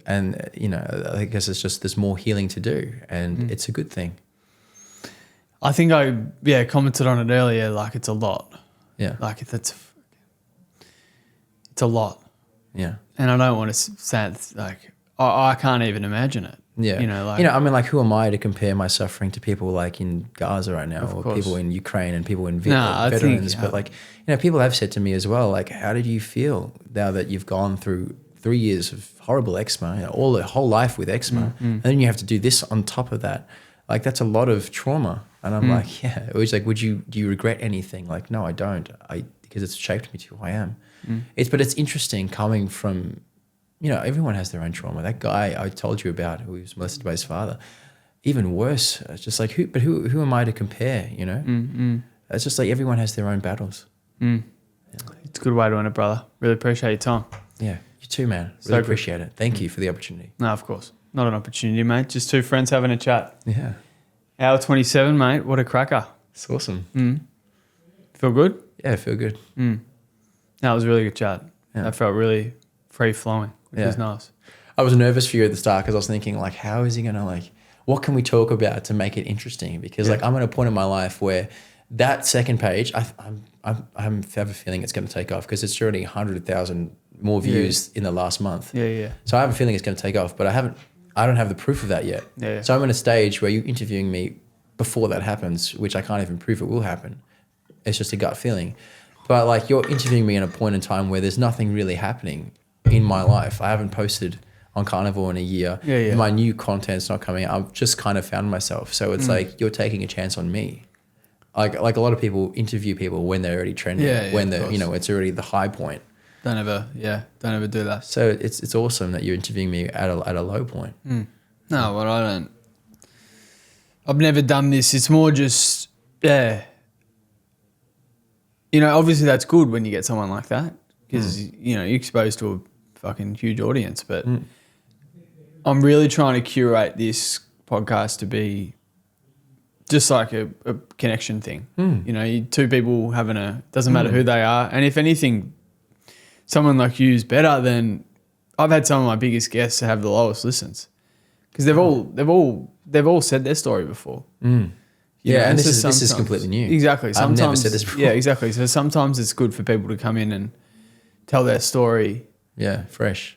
and you know, I guess it's just there's more healing to do, and it's a good thing. I think I commented on it earlier. Like it's a lot. Yeah. Like it's a lot. Yeah. And I don't want to say it like I can't even imagine it. Yeah. You know, I mean, like, who am I to compare my suffering to people like in Gaza right now, or people in Ukraine and people in veterans? But like, you know, people have said to me as well, like, how did you feel now that you've gone through 3 years of horrible eczema, you know, the whole life with eczema, and then you have to do this on top of that? Like, that's a lot of trauma. And I'm like, yeah. It was like, do you regret anything? Like, no, I don't. Because it's shaped me to who I am. But it's interesting coming from, you know, everyone has their own trauma. That guy I told you about who was molested by his father, even worse. It's just like, who am I to compare, you know? It's just like everyone has their own battles. Yeah. It's a good way to end it, brother. Really appreciate your time. Yeah, you too, man. Really appreciate it. Thank you for the opportunity. No, of course. Not an opportunity, mate. Just two friends having a chat. Yeah. Hour 27, mate. What a cracker. It's awesome. Feel good? Yeah, I feel good. That was a really good chat. Yeah. I felt really free flowing, which was nice. I was nervous for you at the start because I was thinking like, how is he going to like, what can we talk about to make it interesting? Because like I'm at a point in my life where that second page, I have a feeling it's going to take off because it's already 100,000 more views in the last month. Yeah. So I have a feeling it's going to take off, but I don't have the proof of that yet. Yeah. So I'm in a stage where you're interviewing me before that happens, which I can't even prove it will happen. It's just a gut feeling. But like you're interviewing me in a point in time where there's nothing really happening in my life. I haven't posted on Carnivore in a year. Yeah. My new content's not coming out. I've just kind of found myself. So it's like you're taking a chance on me. Like a lot of people interview people when they're already trending, when they're, it's already the high point. Don't ever do that. So it's awesome that you're interviewing me at a low point. No, well, I've never done this. It's more just, obviously that's good when you get someone like that because, you're exposed to a fucking huge audience. But I'm really trying to curate this podcast to be just like a connection thing. Two people having doesn't matter who they are. And if anything, someone like you is better than, I've had some of my biggest guests have the lowest listens because they've all said their story before. And this is completely new. Exactly. Sometimes, I've never said this before. Yeah, exactly. So sometimes it's good for people to come in and tell their story. Yeah, fresh.